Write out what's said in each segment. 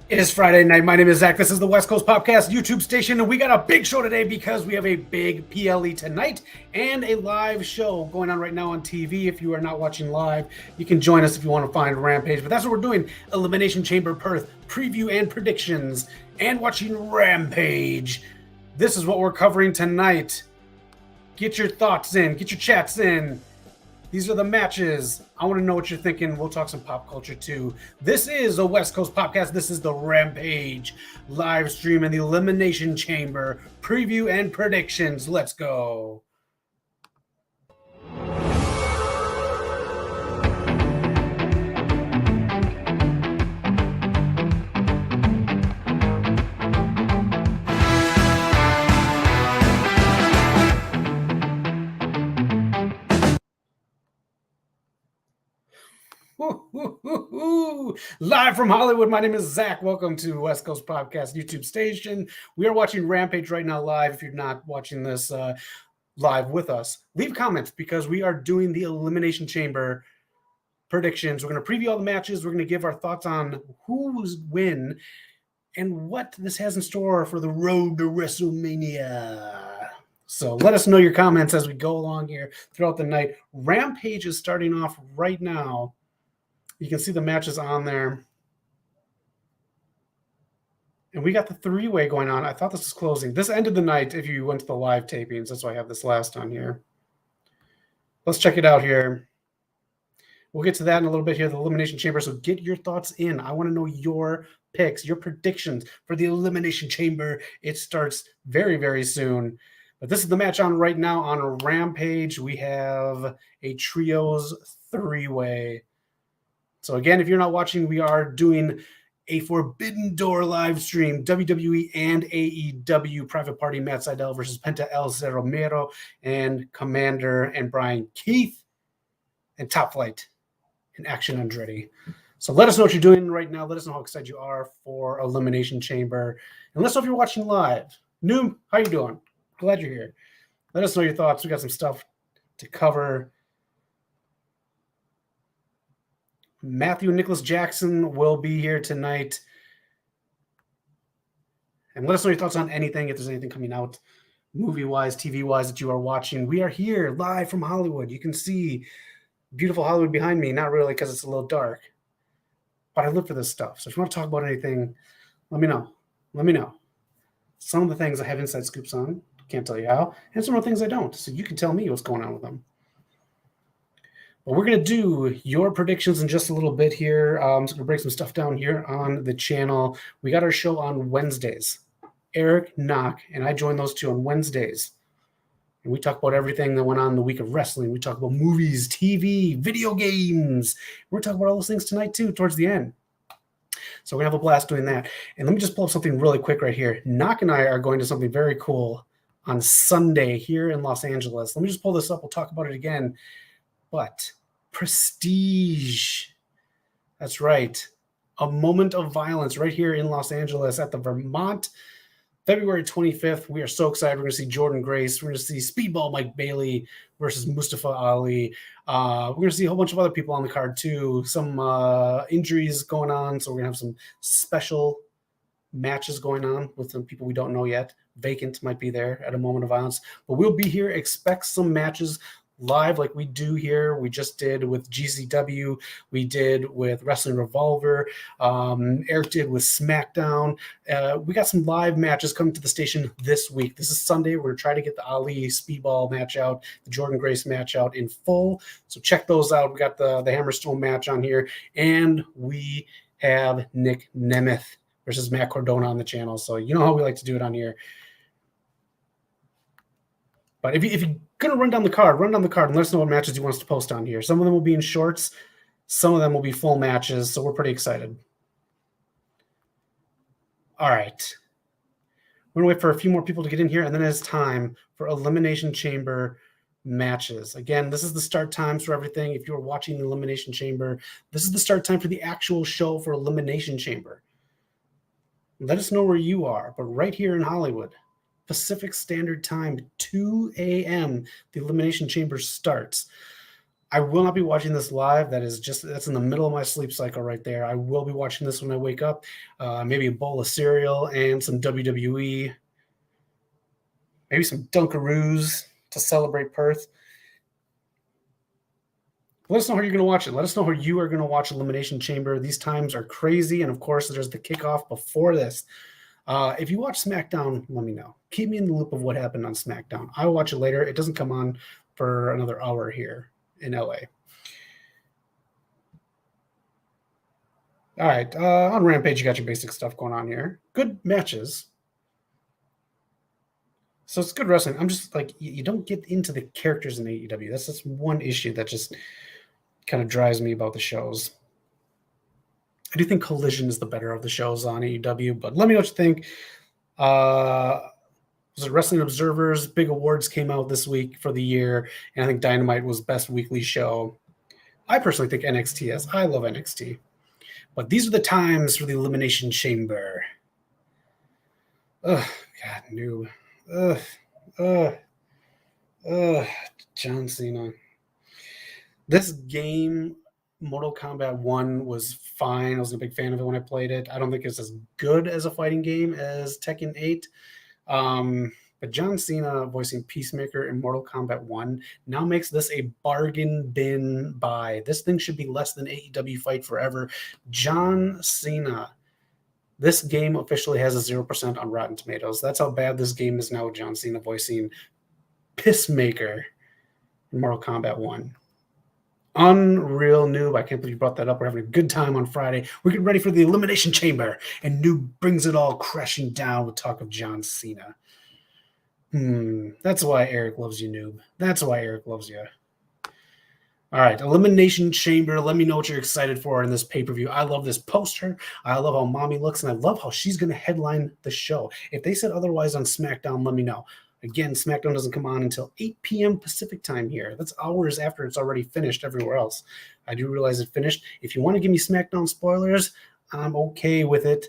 It is Friday night. My name is Zach. This is the West Coast Podcast YouTube station, and we got a big show today because we have a big PLE tonight and a live show going on right now on TV. If you are not watching live, you can join us if you want to find Rampage. But that's what we're doing: Elimination Chamber Perth preview and predictions, and watching Rampage. This is what we're covering tonight. Get your thoughts in. Get your chats in. These are the matches. I want to know what you're thinking. We'll talk some pop culture too. This is a West Coast podcast. This is the Rampage live stream in the Elimination Chamber preview and predictions. Let's go. Live from Hollywood, my name is Zach. Welcome to West Coast Podcast YouTube station. We are watching Rampage right now live. If you're not watching this live with us, leave comments because we are doing the Elimination Chamber predictions. We're going to preview all the matches. We're going to give our thoughts on who's win and what this has in store for the road to WrestleMania. So let us know your comments as we go along here throughout the night. Rampage is starting off right now. You can see the matches on there. And we got the three-way going on. I thought this was closing. This ended the night if you went to the live tapings. That's why I have this last on here. Let's check it out here. We'll get to that in a little bit here, the Elimination Chamber. So get your thoughts in. I want to know your picks, your predictions for the Elimination Chamber. It starts very, very soon. But this is the match on right now on Rampage. We have a trios three-way. So again, if you're not watching, we are doing a Forbidden Door live stream, WWE and AEW Private Party Matt Sydal versus Penta El Zero Romero and Commander and Brian Keith and Top Flight and Action Andretti. So let us know what you're doing right now. Let us know how excited you are for Elimination Chamber. And let us know if you're watching live. Noom, how you doing? Glad you're here. Let us know your thoughts. We got some stuff to cover. Matthew and Nicholas Jackson will be here tonight. And let us know your thoughts on anything, if there's anything coming out movie-wise, TV-wise that you are watching. We are here live from Hollywood. You can see beautiful Hollywood behind me. Not really because it's a little dark. But I live for this stuff. So if you want to talk about anything, let me know. Let me know. Some of the things I have inside scoops on. Can't tell you how. And some of the things I don't. So you can tell me what's going on with them. But we're going to do your predictions in just a little bit here. I'm just going to break some stuff down here on the channel. We got our show on Wednesdays. Eric, Knock, and I join those two on Wednesdays. And we talk about everything that went on in the week of wrestling. We talk about movies, TV, video games. We're talking about all those things tonight, too, towards the end. So we're going to have a blast doing that. And let me just pull up something really quick right here. Knock and I are going to something very cool on Sunday here in Los Angeles. Let me just pull this up. We'll talk about it again. But Prestige. That's right. A Moment of Violence right here in Los Angeles at the Vermont. February 25th. We are so excited. We're going to see Jordan Grace. We're going to see Speedball Mike Bailey versus Mustafa Ali. We're going to see a whole bunch of other people on the card too. Some injuries going on. So we're going to have some special matches going on with some people we don't know yet. Vacant might be there at A Moment of Violence. But we'll be here. Expect some matches live like we do here. We just did with GCW. We did with Wrestling Revolver. Eric did with SmackDown. We got some live matches coming to the station this week. This is Sunday. We're going to try to get the Ali Speedball match out, the Jordan Grace match out in full. So check those out. We got the Hammerstone match on here. And we have Nick Nemeth versus Matt Cardona on the channel. So you know how we like to do it on here. But if you're going to run down the card and let us know what matches you want us to post on here. Some of them will be in shorts. Some of them will be full matches. So we're pretty excited. All right. We're going to wait for a few more people to get in here. And then it's time for Elimination Chamber matches. Again, this is the start times for everything. If you're watching the Elimination Chamber, this is the start time for the actual show for Elimination Chamber. Let us know where you are. But right here in Hollywood, Pacific Standard Time, 2 a.m., the Elimination Chamber starts. I will not be watching this live. That's in the middle of my sleep cycle right there. I will be watching this when I wake up. Maybe a bowl of cereal and some WWE, maybe some Dunkaroos to celebrate Perth. Let us know how you're going to watch it. Let us know how you are going to watch Elimination Chamber. These times are crazy. And of course, there's the kickoff before this. If you watch SmackDown, let me know. Keep me in the loop of what happened on SmackDown. I'll watch it later. It doesn't come on for another hour here in LA. All right. On Rampage, you got your basic stuff going on here. Good matches. So it's good wrestling. I'm just like, you don't get into the characters in AEW. That's just one issue that just kind of drives me about the shows. I do think Collision is the better of the shows on AEW, but let me know what you think. Was it Wrestling Observer's big awards came out this week for the year, and I think Dynamite was best weekly show. I personally think NXT is. I love NXT. But these are the times for the Elimination Chamber. Ugh, God, noob. John Cena. This game, Mortal Kombat 1, was fine. I was a big fan of it when I played it. I don't think it's as good as a fighting game as Tekken 8. But John Cena voicing Peacemaker in Mortal Kombat 1 now makes this a bargain bin buy. This thing should be less than AEW Fight Forever. John Cena. This game officially has a 0% on Rotten Tomatoes. That's how bad this game is now. John Cena voicing Peacemaker in Mortal Kombat 1. Unreal, Noob. I can't believe you brought that up. We're having a good time on Friday. We're getting ready for the Elimination Chamber, and Noob brings it all crashing down with talk of John Cena. That's why Eric loves you, Noob. That's why Eric loves you. All right, Elimination Chamber. Let me know what you're excited for in this pay-per-view. I love this poster. I love how Mommy looks, and I love how she's going to headline the show. If they said otherwise on SmackDown, let me know. Again, SmackDown doesn't come on until 8 p.m. Pacific time here. That's hours after it's already finished everywhere else. I do realize it finished. If you want to give me SmackDown spoilers, I'm okay with it.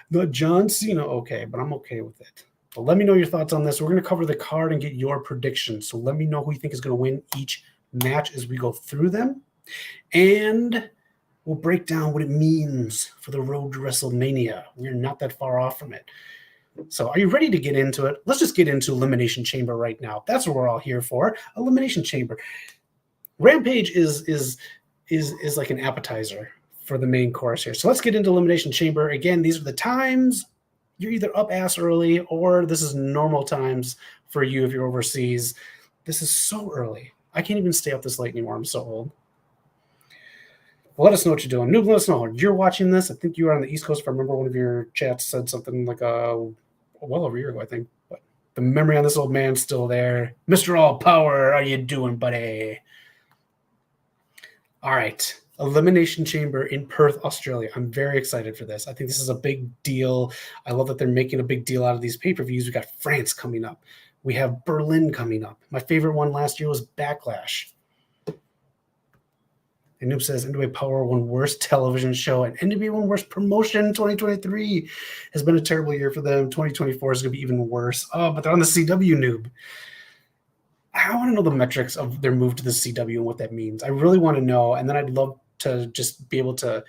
Not John Cena, okay, but I'm okay with it. But let me know your thoughts on this. We're going to cover the card and get your predictions. So let me know who you think is going to win each match as we go through them. And we'll break down what it means for the road to WrestleMania. We're not that far off from it. So are you ready to get into it? Let's just get into Elimination Chamber right now. That's what we're all here for. Elimination Chamber. Rampage is like an appetizer for the main course here. So let's get into Elimination Chamber. Again, these are the times. You're either up ass early or this is normal times for you if you're overseas. This is so early. I can't even stay up this late anymore. I'm so old. Well, let us know what you're doing. Noob, let us know. You're watching this. I think you were on the East Coast. If I remember, one of your chats said something like well over a year ago, I think. But the memory on this old man's still there. Mr. All Power, how you doing, buddy? All right. Elimination Chamber in Perth, Australia. I'm very excited for this. I think this is a big deal. I love that they're making a big deal out of these pay-per-views. We got France coming up. We have Berlin coming up. My favorite one last year was Backlash. And Noob says NWA Power won worst television show and NWA won worst promotion. 2023 has been a terrible year for them. 2024 is going to be even worse. Oh, but they're on the CW, Noob. I want to know the metrics of their move to the CW and what that means. I really want to know. And then I'd love to just be able to,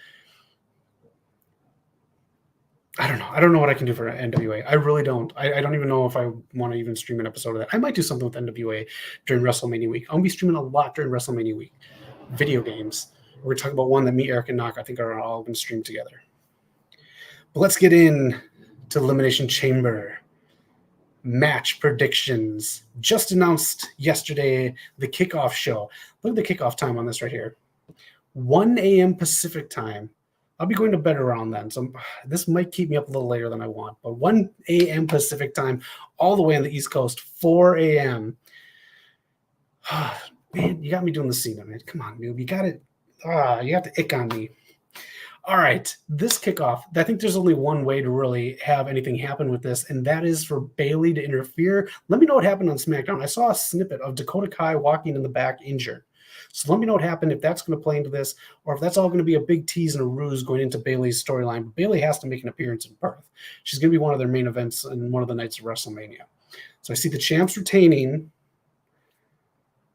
I don't know what I can do for NWA. I really don't. I don't even know if I want to even stream an episode of that. I might do something with NWA during WrestleMania week. I'm going to be streaming a lot during WrestleMania week. Video games. We're talking about one that me, Eric, and Knock, I think, are all going to stream together. But let's get in to Elimination Chamber. Match predictions. Just announced yesterday the kickoff show. Look at the kickoff time on this right here. 1 a.m. Pacific time. I'll be going to bed around then, so this might keep me up a little later than I want. But 1 a.m. Pacific time, all the way on the East Coast, 4 a.m. Man, you got me doing the Cena, man. Come on, noob. You got it. You got the ick on me. All right, this kickoff, I think there's only one way to really have anything happen with this, and that is for Bayley to interfere. Let me know what happened on SmackDown. I saw a snippet of Dakota Kai walking in the back injured. So let me know what happened, if that's going to play into this, or if that's all going to be a big tease and a ruse going into Bayley's storyline. But Bayley has to make an appearance in Perth. She's going to be one of their main events in one of the nights of WrestleMania. So I see the champs retaining.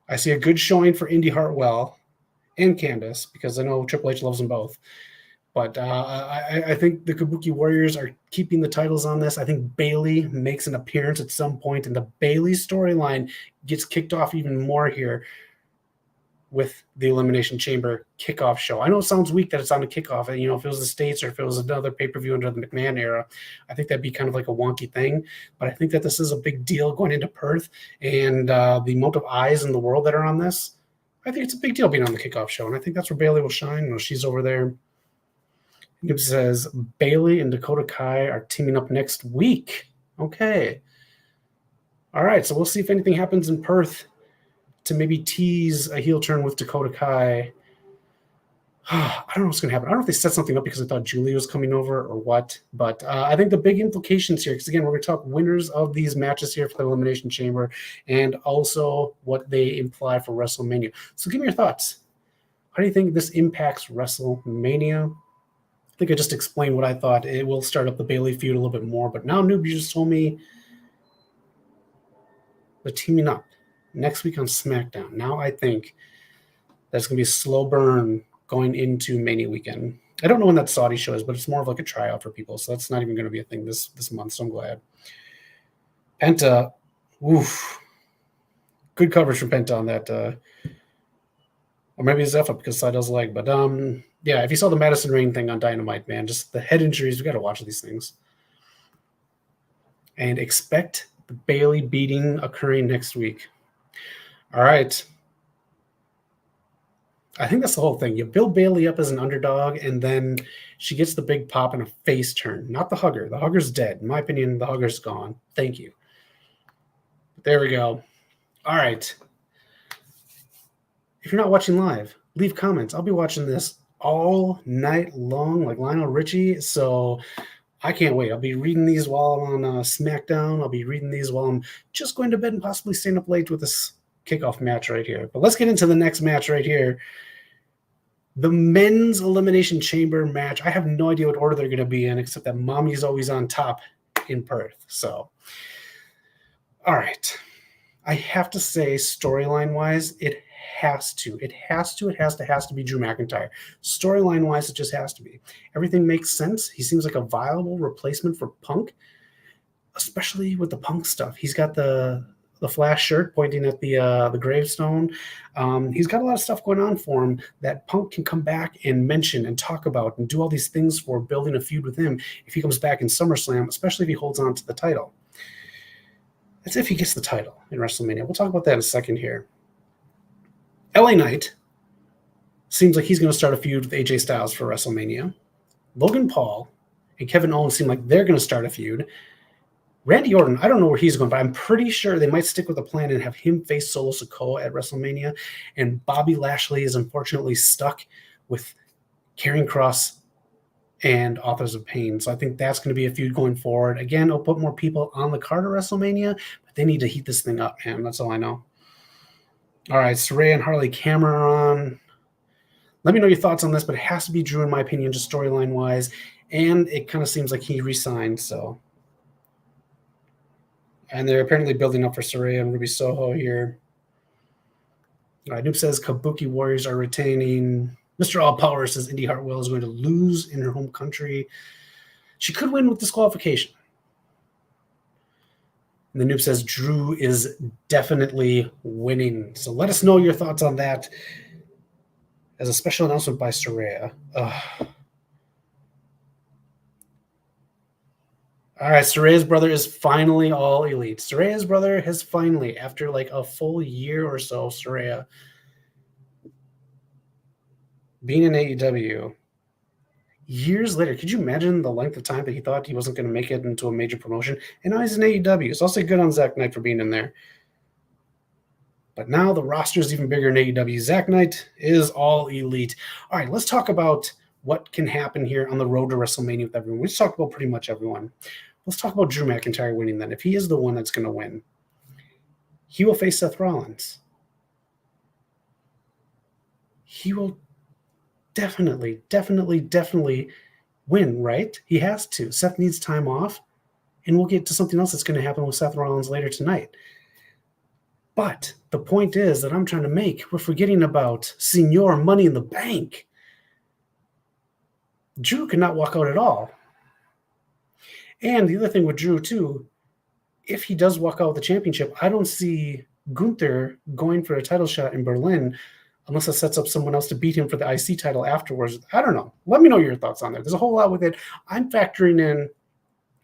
I see a good showing for Indy Hartwell. and Candace, because I know Triple H loves them both. But I think the Kabuki Warriors are keeping the titles on this. I think Bayley makes an appearance at some point, and the Bayley storyline gets kicked off even more here with the Elimination Chamber kickoff show. I know it sounds weak that it's on a kickoff. And, if it was the States or if it was another pay-per-view under the McMahon era, I think that'd be kind of like a wonky thing. But I think that this is a big deal going into Perth, and the amount of eyes in the world that are on this, I think it's a big deal being on the kickoff show. And I think that's where Bayley will shine. She's over there. It says Bayley and Dakota Kai are teaming up next week. Okay. All right. So we'll see if anything happens in Perth to maybe tease a heel turn with Dakota Kai. I don't know what's going to happen. I don't know if they set something up because I thought Julia was coming over or what. But I think the big implications here, because again, we're going to talk winners of these matches here for the Elimination Chamber and also what they imply for WrestleMania. So give me your thoughts. How do you think this impacts WrestleMania? I think I just explained what I thought. It will start up the Bayley feud a little bit more. But now, Noob, you just told me they're teaming up next week on SmackDown. Now I think that's going to be a slow burn going into Mania weekend. I don't know when that Saudi show is, but it's more of like a tryout for people. So that's not even going to be a thing this month. So I'm glad. Penta, oof. Good coverage from Penta on that. Or maybe it's F-up because Seidel's leg. But yeah, if you saw the Madison Rain thing on Dynamite, man, just the head injuries, we got to watch these things. And expect the Bayley beating occurring next week. All right. I think that's the whole thing. You build Bayley up as an underdog, and then she gets the big pop and a face turn. Not the hugger. The hugger's dead. In my opinion, the hugger's gone. Thank you. There we go. All right. If you're not watching live, leave comments. I'll be watching this all night long like Lionel Richie, so I can't wait. I'll be reading these while I'm on SmackDown. I'll be reading these while I'm just going to bed and possibly staying up late with this kickoff match right here. But let's get into the next match right here. The men's Elimination Chamber match. I have no idea what order they're going to be in, except that Mommy's always on top in Perth. So, all right. I have to say, storyline-wise, it has to be Drew McIntyre. Storyline-wise, it just has to be. Everything makes sense. He seems like a viable replacement for Punk, especially with the Punk stuff. He's got the Flash shirt pointing at the gravestone. He's got a lot of stuff going on for him that Punk can come back and mention and talk about and do all these things for building a feud with him if he comes back in SummerSlam, especially if he holds on to the title. That's if he gets the title in WrestleMania. We'll talk about that in a second here. LA Knight seems like he's going to start a feud with AJ Styles for WrestleMania. Logan Paul and Kevin Owens seem like they're going to start a feud. Randy Orton, I don't know where he's going, but I'm pretty sure they might stick with the plan and have him face Solo Sikoa at WrestleMania. And Bobby Lashley is unfortunately stuck with Karrion Kross and Authors of Pain. So I think that's going to be a feud going forward. Again, it'll put more people on the card of WrestleMania, but they need to heat this thing up, man. That's all I know. All right, Saraya and Harley Cameron. Let me know your thoughts on this, but it has to be Drew, in my opinion, just storyline-wise. And it kind of seems like he re-signed, so. And they're apparently building up for Saraya and Ruby Soho here. All right, Noob says Kabuki Warriors are retaining. Mr. All Power says Indy Hartwell is going to lose in her home country. She could win with disqualification. And the Noob says Drew is definitely winning. So let us know your thoughts on that as a special announcement by Saraya. All right, Saraya's brother is finally all elite. Saraya's brother has finally, after like a full year or so, Saraya being in AEW, years later, could you imagine the length of time that he thought he wasn't going to make it into a major promotion? And now he's in AEW. So I'll say good on Zach Knight for being in there. But now the roster is even bigger in AEW. Zach Knight is all elite. All right, let's talk about what can happen here on the road to WrestleMania with everyone. We just talked about pretty much everyone. Let's talk about Drew McIntyre winning then. If he is the one that's going to win, he will face Seth Rollins. He will definitely win, right? He has to. Seth needs time off, and we'll get to something else that's going to happen with Seth Rollins later tonight. But the point is that I'm trying to make, we're forgetting about Senior Money in the Bank. Drew cannot walk out at all. And the other thing with Drew, too, if he does walk out with the championship, I don't see Gunther going for a title shot in Berlin unless it sets up someone else to beat him for the IC title afterwards. I don't know. Let me know your thoughts on that. There's a whole lot with it. I'm factoring in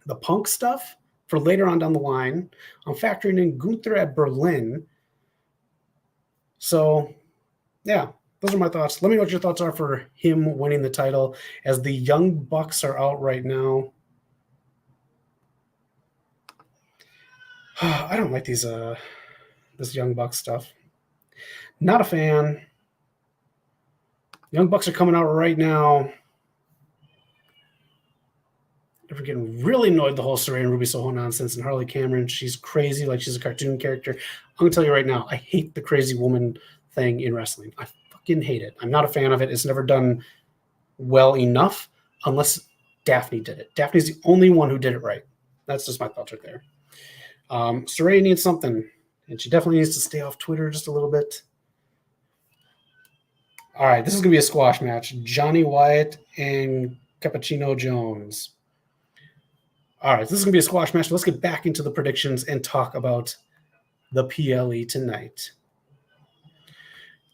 the Punk stuff for later on down the line. I'm factoring in Gunther at Berlin. So, yeah, those are my thoughts. Let me know what your thoughts are for him winning the title, as the Young Bucks are out right now. I don't like these this Young Bucks stuff. Not a fan. Young Bucks are coming out right now. We're getting really annoyed the whole Saray and Ruby Soho nonsense, and Harley Cameron. She's crazy, like she's a cartoon character. I'm gonna tell you right now, I hate the crazy woman thing in wrestling. I fucking hate it. I'm not a fan of it. It's never done well enough unless Daphne did it. Daphne's the only one who did it right. That's just my thoughts right there. Saray needs something, and she definitely needs to stay off Twitter just a little bit. All right, this is going to be a squash match. Johnny Wyatt and Cappuccino Jones. All right, this is going to be a squash match. Let's get back into the predictions and talk about the PLE tonight.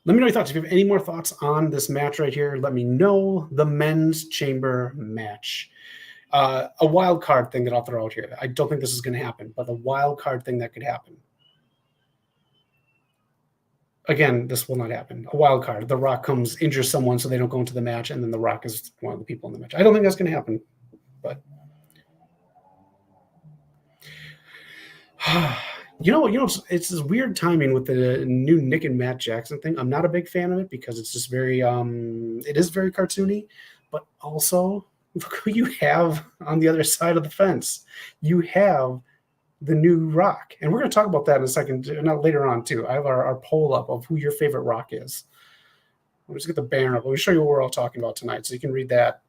Let me know your thoughts. If you have any more thoughts on this match right here, let me know. The men's chamber match. A wild card thing that I'll throw out here. I don't think this is going to happen, but the wild card thing that could happen. Again, this will not happen. A wild card. The Rock comes, injures someone so they don't go into the match, and then The Rock is one of the people in the match. I don't think that's going to happen, but you know, it's this weird timing with the new Nick and Matt Jackson thing. I'm not a big fan of it because it's just very, it is very cartoony, but also look who you have on the other side of the fence. You have the new Rock, and we're going to talk about that in a second, not later on too. I have our poll up of who your favorite Rock is. Let me just get the banner up. Let me show you what we're all talking about tonight so you can read that.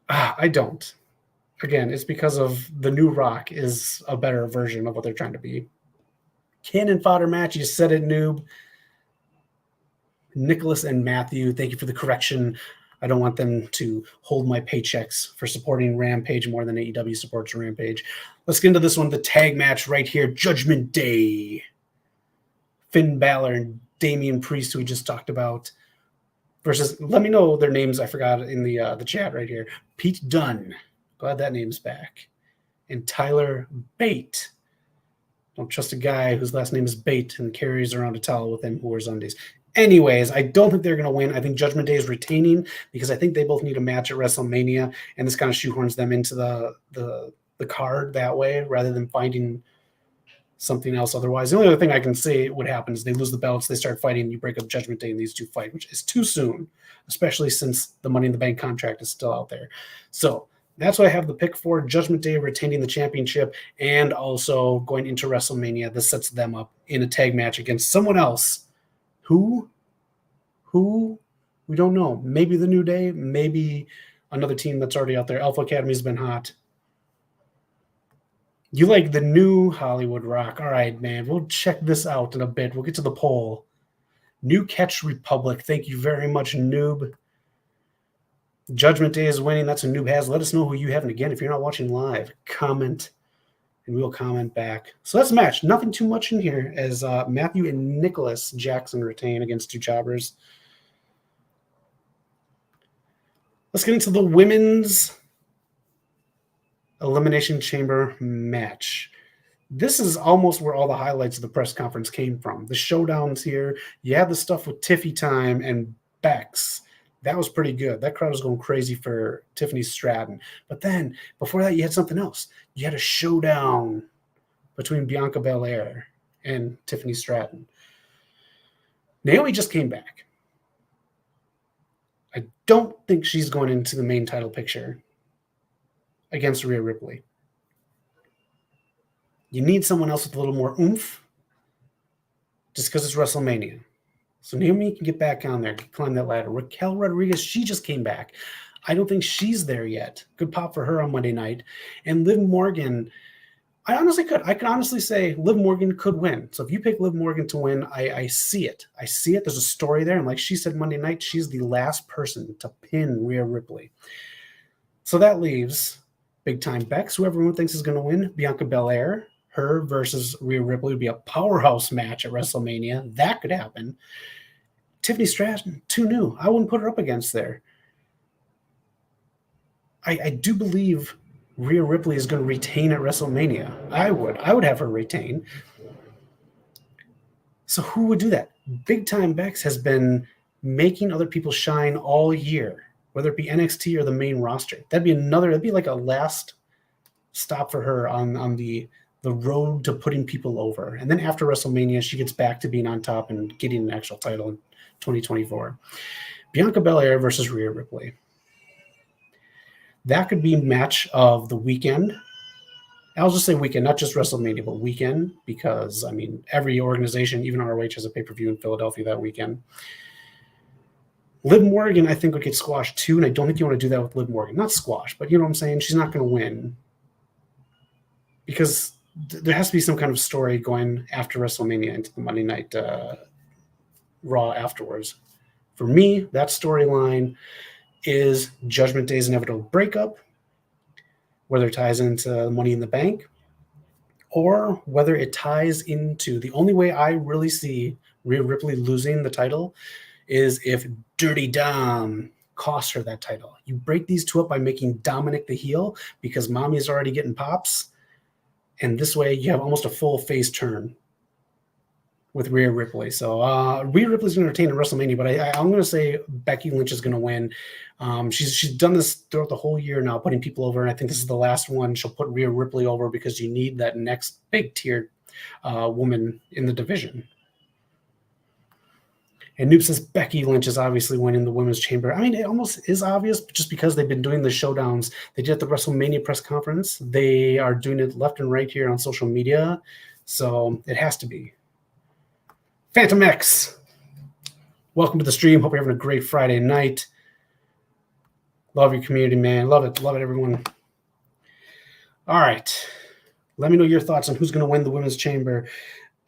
I don't. Again, it's because of the new Rock is a better version of what they're trying to be. Cannon fodder match. You said it, noob. Nicholas and Matthew, thank you for the correction. I don't want them to hold my paychecks for supporting Rampage more than AEW supports Rampage. Let's get into this one, the tag match right here. Judgment Day. Finn Balor and Damian Priest, who we just talked about, versus, let me know their names, I forgot in the chat right here. Pete Dunne. Glad that name's back. And Tyler Bate. Don't trust a guy whose last name is Bate and carries around a towel with him who wears undies. Anyways, I don't think they're going to win. I think Judgment Day is retaining because I think they both need a match at WrestleMania, and this kind of shoehorns them into the card that way rather than finding something else otherwise. The only other thing I can say would happen is they lose the belts, they start fighting, and you break up Judgment Day and these two fight, which is too soon, especially since the Money in the Bank contract is still out there. So that's why I have the pick for. Judgment Day retaining the championship and also going into WrestleMania. This sets them up in a tag match against someone else. Who? We don't know. Maybe the New Day, maybe another team that's already out there. Alpha Academy's been hot. You like the new Hollywood Rock. All right, man. We'll check this out in a bit. We'll get to the poll. New Catch Republic. Thank you very much, noob. Judgment Day is winning. That's a noob has. Let us know who you have. And again, if you're not watching live, comment, and we'll comment back. So that's a match. Nothing too much in here as Matthew and Nicholas Jackson retain against two jobbers. Let's get into the women's Elimination Chamber match. This is almost where all the highlights of the press conference came from. The showdowns here. You have the stuff with Tiffy Time and Bex. That was pretty good. That crowd was going crazy for Tiffany Stratton. But then, before that, you had something else. You had a showdown between Bianca Belair and Tiffany Stratton. Naomi just came back. I don't think she's going into the main title picture against Rhea Ripley. You need someone else with a little more oomph just because it's WrestleMania. So Naomi can get back on there, climb that ladder. Raquel Rodriguez, she just came back. I don't think she's there yet. Good pop for her on Monday night. And Liv Morgan, I honestly could. I can honestly say Liv Morgan could win. So if you pick Liv Morgan to win, I see it. I see it. There's a story there. And like she said Monday night, she's the last person to pin Rhea Ripley. So that leaves big time Bex, who everyone thinks is going to win. Bianca Belair, her versus Rhea Ripley would be a powerhouse match at WrestleMania. That could happen. Tiffany Stratton, too new. I wouldn't put her up against there. I do believe Rhea Ripley is going to retain at WrestleMania. I would have her retain. So who would do that? Big Time Bex has been making other people shine all year, whether it be NXT or the main roster. That'd be like a last stop for her on the road to putting people over. And then after WrestleMania, she gets back to being on top and getting an actual title in 2024. Bianca Belair versus Rhea Ripley. That could be match of the weekend. I'll just say weekend, not just WrestleMania, but weekend, because, I mean, every organization, even ROH, has a pay-per-view in Philadelphia that weekend. Liv Morgan, I think, would get squashed too, and I don't think you want to do that with Liv Morgan. Not squash, but you know what I'm saying? She's not going to win. Because there has to be some kind of story going after WrestleMania into the Monday Night Raw afterwards. For me, that storyline is Judgment Day's inevitable breakup, whether it ties into Money in the Bank, or whether it ties into the only way I really see Rhea Ripley losing the title is if Dirty Dom costs her that title. You break these two up by making Dominic the heel because Mommy is already getting pops, and this way you have almost a full face turn with Rhea Ripley. So Rhea Ripley's going to retain at WrestleMania, but I'm going to say Becky Lynch is going to win. She's done this throughout the whole year now, putting people over, and I think this is the last one she'll put Rhea Ripley over because you need that next big tier woman in the division. And Noob says Becky Lynch is obviously winning the Women's Chamber. I mean, it almost is obvious just because they've been doing the showdowns. They did at the WrestleMania press conference. They are doing it left and right here on social media. So it has to be. Phantom X, welcome to the stream. Hope you're having a great Friday night. Love your community, man. Love it, everyone. All right. Let me know your thoughts on who's going to win the Women's Chamber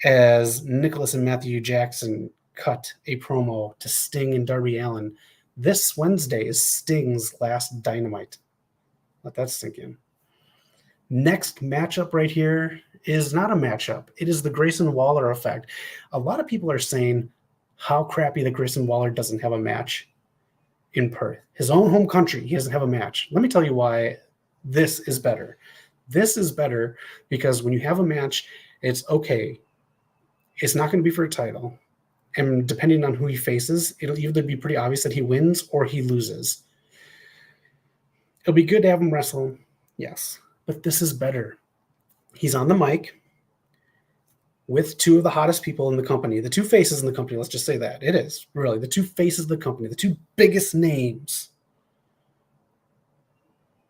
as Nicholas and Matthew Jackson cut a promo to Sting and Darby Allin. This Wednesday is Sting's last Dynamite. Let that sink in. Next matchup right here is not a matchup. It is the Grayson Waller effect. A lot of people are saying how crappy that Grayson Waller doesn't have a match in Perth. His own home country, he doesn't have a match. Let me tell you why this is better. This is better because when you have a match, it's okay. It's not going to be for a title. And depending on who he faces, it'll either be pretty obvious that he wins or he loses. It'll be good to have him wrestle, yes. But this is better. He's on the mic with two of the hottest people in the company, the two faces in the company. Let's just say that. It is, really, the two faces of the company, the two biggest names.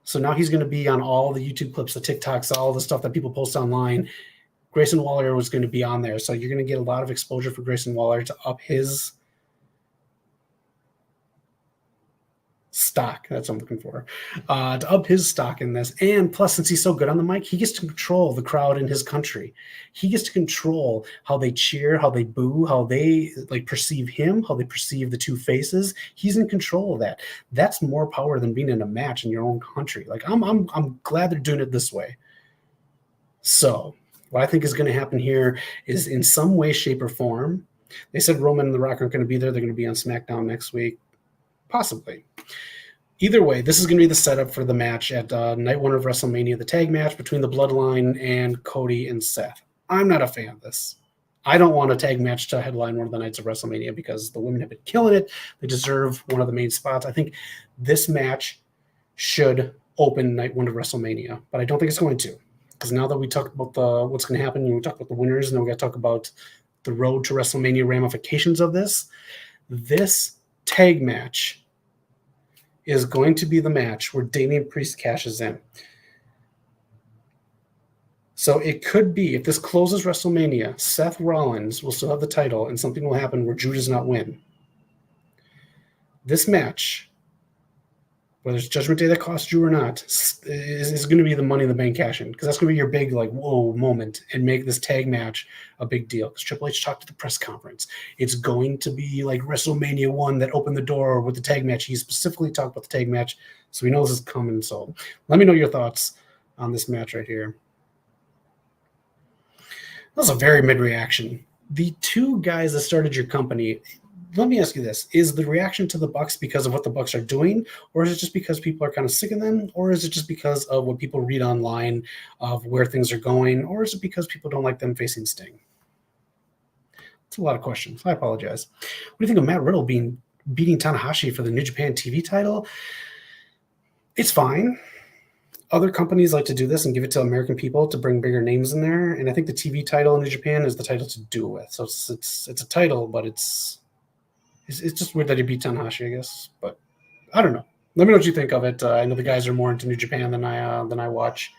So now he's going to be on all the YouTube clips, the TikToks, all the stuff that people post online. Grayson Waller was going to be on there. So you're going to get a lot of exposure for Grayson Waller to up his stock. That's what I'm looking for. To up his stock in this. And plus, since he's so good on the mic, he gets to control the crowd in his country. He gets to control how they cheer, how they boo, how they like perceive him, how they perceive the two faces. He's in control of that. That's more power than being in a match in your own country. Like I'm glad they're doing it this way. So what I think is going to happen here is in some way, shape, or form. They said Roman and The Rock aren't going to be there. They're going to be on SmackDown next week. Possibly. Either way, this is going to be the setup for the match at night one of WrestleMania, the tag match between the Bloodline and Cody and Seth. I'm not a fan of this. I don't want a tag match to headline one of the nights of WrestleMania because the women have been killing it. They deserve one of the main spots. I think this match should open night one of WrestleMania, but I don't think it's going to. Because now that we talked about what's going to happen, we talked about the winners, and then we got to talk about the road to WrestleMania ramifications of this. This tag match is going to be the match where Damian Priest cashes in. So it could be, if this closes WrestleMania, Seth Rollins will still have the title and something will happen where Drew does not win. This match whether it's Judgment Day that cost you or not, is going to be the Money in the Bank cash in, because that's going to be your big like whoa moment and make this tag match a big deal. Because Triple H talked at the press conference, it's going to be like WrestleMania 1 that opened the door with the tag match. He specifically talked about the tag match, so we know this is coming. So let me know your thoughts on this match right here. That was a very mid reaction. The two guys that started your company. Let me ask you this. Is the reaction to the Bucks because of what the Bucks are doing, or is it just because people are kind of sick of them, or is it just because of what people read online of where things are going, or is it because people don't like them facing Sting? It's a lot of questions. I apologize. What do you think of Matt Riddle beating Tanahashi for the New Japan TV title? It's fine. Other companies like to do this and give it to American people to bring bigger names in there, and I think the TV title in New Japan is the title to do it with. So it's a title, but it's just weird that he beat Tanahashi, I guess. But I don't know. Let me know what you think of it. I know the guys are more into New Japan than I watch.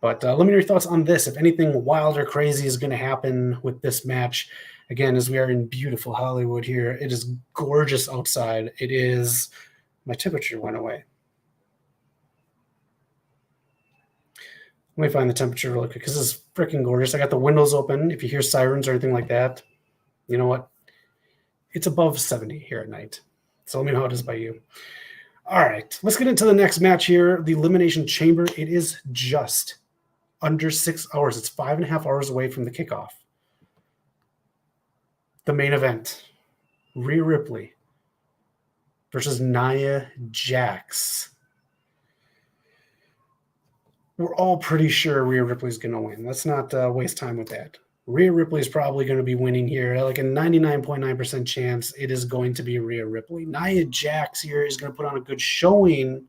But let me know your thoughts on this. If anything wild or crazy is going to happen with this match. Again, as we are in beautiful Hollywood here, it is gorgeous outside. It is. My temperature went away. Let me find the temperature really quick because this is freaking gorgeous. I got the windows open. If you hear sirens or anything like that, you know what? It's above 70 here at night. So let me know how it is by you. All right, let's get into the next match here, the Elimination Chamber. It is just under 6 hours. It's 5.5 hours away from the kickoff. The main event, Rhea Ripley versus Nia Jax. We're all pretty sure Rhea Ripley's going to win. Let's not waste time with that. Rhea Ripley is probably going to be winning here. Like a 99.9% chance it is going to be Rhea Ripley. Nia Jax here is going to put on a good showing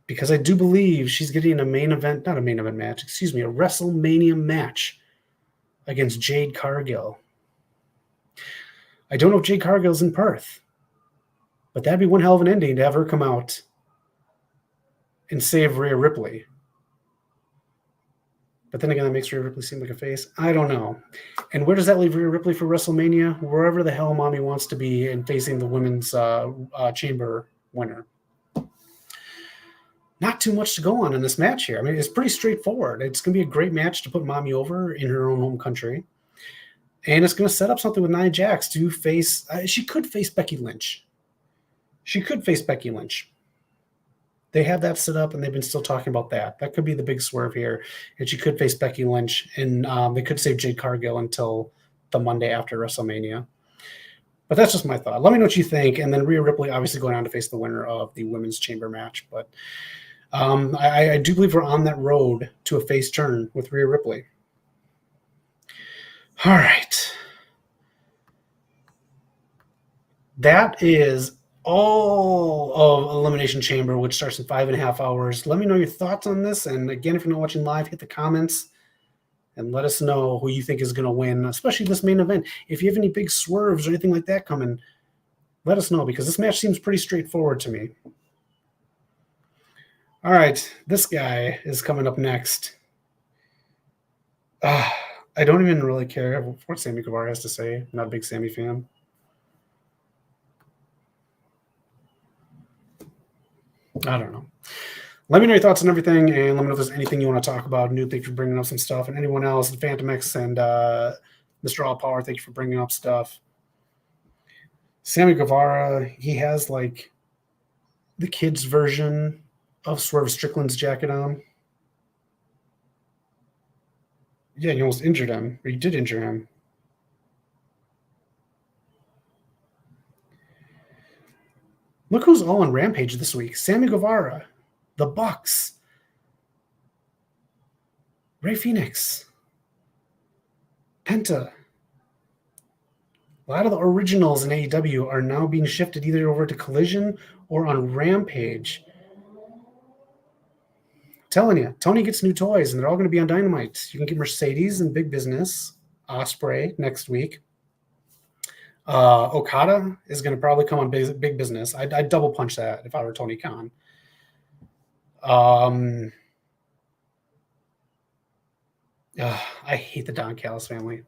because I do believe she's getting a WrestleMania match against Jade Cargill. I don't know if Jade Cargill's in Perth, but that'd be one hell of an ending to have her come out and save Rhea Ripley. But then again, that makes Rhea Ripley seem like a face. I don't know. And where does that leave Rhea Ripley for WrestleMania? Wherever the hell mommy wants to be and facing the women's chamber winner. Not too much to go on in this match here. I mean, it's pretty straightforward. It's going to be a great match to put mommy over in her own home country. And it's going to set up something with Nia Jax to face she could face Becky Lynch. They have that set up, and they've been still talking about that. That could be the big swerve here. And she could face Becky Lynch, and they could save Jade Cargill until the Monday after WrestleMania. But that's just my thought. Let me know what you think. And then Rhea Ripley obviously going on to face the winner of the women's chamber match. But I do believe we're on that road to a face turn with Rhea Ripley. All right. That is all of Elimination Chamber, which starts in 5.5 hours. Let me know your thoughts on this. And again, if you're not watching live, hit the comments and let us know who you think is going to win, especially this main event. If you have any big swerves or anything like that coming, let us know because this match seems pretty straightforward to me. All right, this guy is coming up next. I don't even really care what Sammy Guevara has to say. I'm not a big Sammy fan. I don't know. Let me know your thoughts on everything, and let me know if there's anything you want to talk about. New, thank you for bringing up some stuff. And anyone else, Phantom X and Mr. All Power, thank you for bringing up stuff. Sammy Guevara, he has like the kids' version of Swerve Strickland's jacket on. Yeah, you almost injured him, or you did injure him. Look who's all on Rampage this week. Sammy Guevara, the Bucks, Rey Fenix, Penta. A lot of the originals in AEW are now being shifted either over to Collision or on Rampage. I'm telling you, Tony gets new toys, and they're all going to be on Dynamite. You can get Mercedes and Big Business, Ospreay next week. Okada is going to probably come on Big Business. I'd double punch that if I were Tony Khan. I hate the Don Callis family.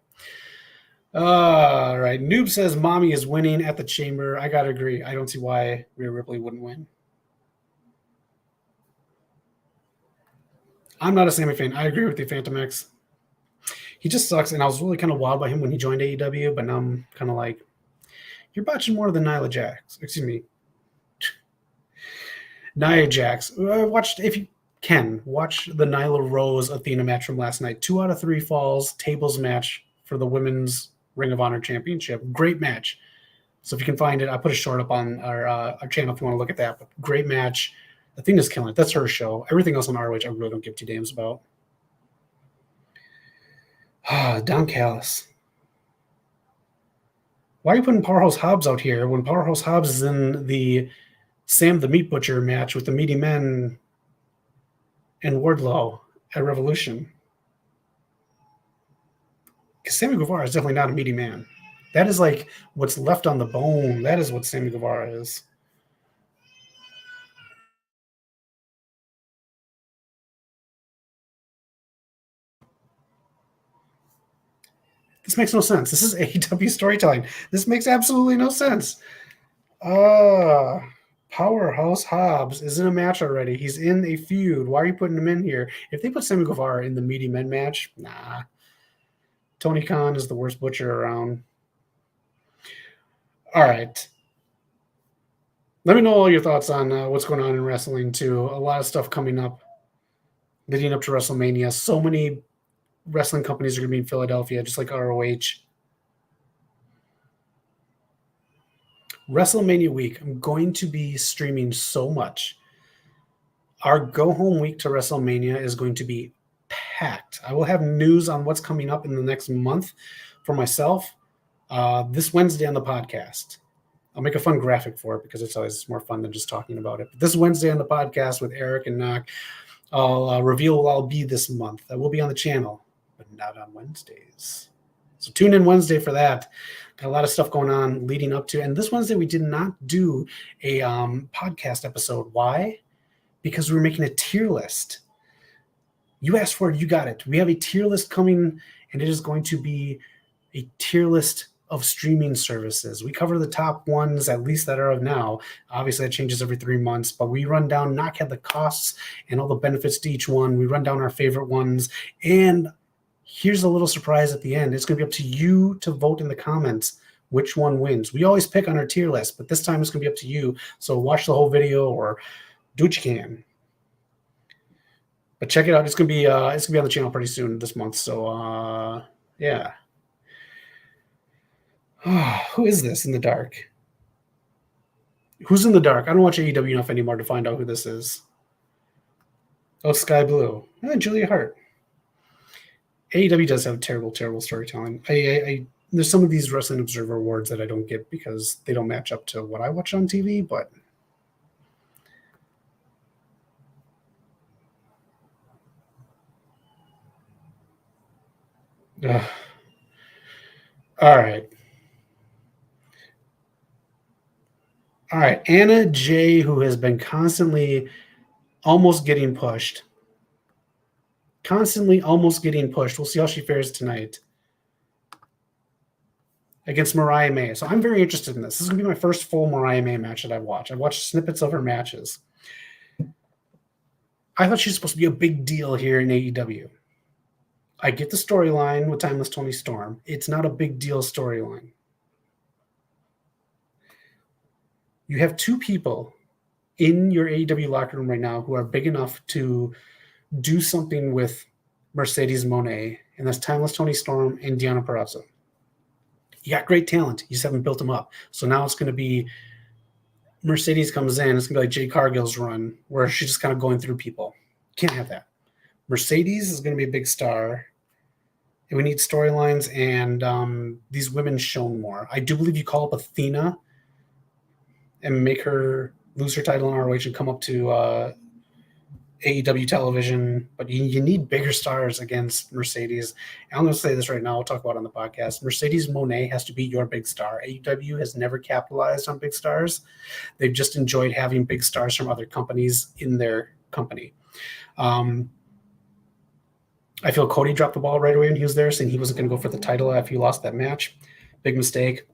All right. Noob says Mommy is winning at the Chamber. I gotta agree. I don't see why Rhea Ripley wouldn't win. I'm not a Sammy fan. I agree with you, Phantom X. He just sucks, and I was really kind of wild by him when he joined AEW, but now I'm kind of like, you're botching more than Nyla Jax. Excuse me, Nia Jax. Watch if you can watch the Nyla Rose Athena match from last night. 2 out of 3 falls, tables match for the women's Ring of Honor Championship. Great match. So if you can find it, I put a short up on our channel if you want to look at that. But great match. Athena's killing it. That's her show. Everything else on ROH, I really don't give 2 damns about. Don Callis. Why are you putting Powerhouse Hobbs out here when Powerhouse Hobbs is in the Sam the Meat Butcher match with the Meaty Men and Wardlow at Revolution? Because Sammy Guevara is definitely not a meaty man. That is like what's left on the bone. That is what Sammy Guevara is. This makes no sense. This is AEW storytelling. This makes absolutely no sense. Powerhouse Hobbs is in a match already. He's in a feud. Why are you putting him in here? If they put Sammy Guevara in the Meaty Men match, nah. Tony Khan is the worst butcher around. All right. Let me know all your thoughts on what's going on in wrestling, too. A lot of stuff coming up leading up to WrestleMania. So many wrestling companies are going to be in Philadelphia, just like ROH. WrestleMania week, I'm going to be streaming so much. Our go-home week to WrestleMania is going to be packed. I will have news on what's coming up in the next month for myself this Wednesday on the podcast. I'll make a fun graphic for it because it's always more fun than just talking about it. But this Wednesday on the podcast with Eric and Knock, I'll reveal who I'll be this month. I will be on the channel, but not on Wednesdays. So tune in Wednesday for that. Got a lot of stuff going on leading up to. And this Wednesday, we did not do a podcast episode. Why? Because we're making a tier list. You asked for it, you got it. We have a tier list coming, and it is going to be a tier list of streaming services. We cover the top ones, at least that are of now. Obviously, that changes every 3 months, but we run down, Knock had the costs and all the benefits to each one. We run down our favorite ones, and here's a little surprise at the end. It's going to be up to you to vote in the comments which one wins. We always pick on our tier list, but this time it's going to be up to you. So watch the whole video or do what you can. But check it out. It's going to be on the channel pretty soon this month. So yeah. Who is this in the dark? Who's in the dark? I don't watch AEW enough anymore to find out who this is. Oh, Sky Blue. Julia Hart. AEW does have terrible, terrible storytelling. There's some of these Wrestling Observer awards that I don't get because they don't match up to what I watch on TV, but all right. All right. Anna J, who has been constantly almost getting pushed. Constantly almost getting pushed. We'll see how she fares tonight against Mariah May. So I'm very interested in this. This is going to be my first full Mariah May match that I've watched. I've watched snippets of her matches. I thought she was supposed to be a big deal here in AEW. I get the storyline with Timeless Tony Storm. It's not a big deal storyline. You have 2 people in your AEW locker room right now who are big enough to do something with Mercedes Moné, and that's Timeless Tony Storm and Deonna Purrazzo. You got great talent. You just haven't built them up. So now it's going to be Mercedes comes in. It's going to be like Jay Cargill's run where she's just kind of going through people. Can't have that. Mercedes is going to be a big star. And we need storylines and these women shown more. I do believe you call up Athena and make her lose her title in ROH and come up to AEW television, but you need bigger stars against Mercedes. And I'm going to say this right now. I'll talk about it on the podcast. Mercedes Moné has to be your big star. AEW has never capitalized on big stars. They've just enjoyed having big stars from other companies in their company. I feel Cody dropped the ball right away when he was there, saying he wasn't going to go for the title after he lost that match. Big mistake.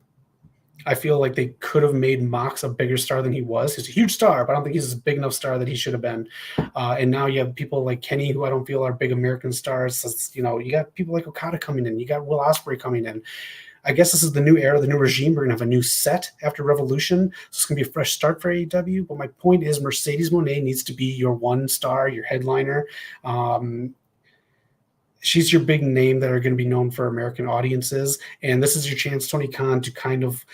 I feel like they could have made Mox a bigger star than he was. He's a huge star, but I don't think he's a big enough star that he should have been. And now you have people like Kenny, who I don't feel are big American stars. So, you got people like Okada coming in. You got Will Ospreay coming in. I guess this is the new era, the new regime. We're going to have a new set after Revolution. So it's going to be a fresh start for AEW. But my point is Mercedes Moné needs to be your one star, your headliner. She's your big name that are going to be known for American audiences. And this is your chance, Tony Khan, to kind of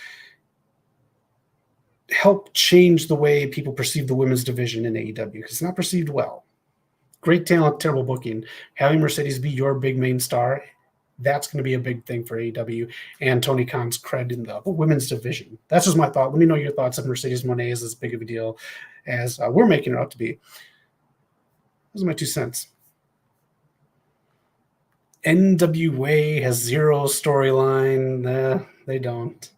help change the way people perceive the women's division in AEW, because it's not perceived well. Great talent, terrible booking. Having Mercedes be your big main star, that's going to be a big thing for AEW and Tony Khan's cred in the women's division. That's just my thought. Let me know your thoughts if Mercedes Moné is as big of a deal as we're making it out to be. Those are my 2 cents. NWA has zero storyline. They don't.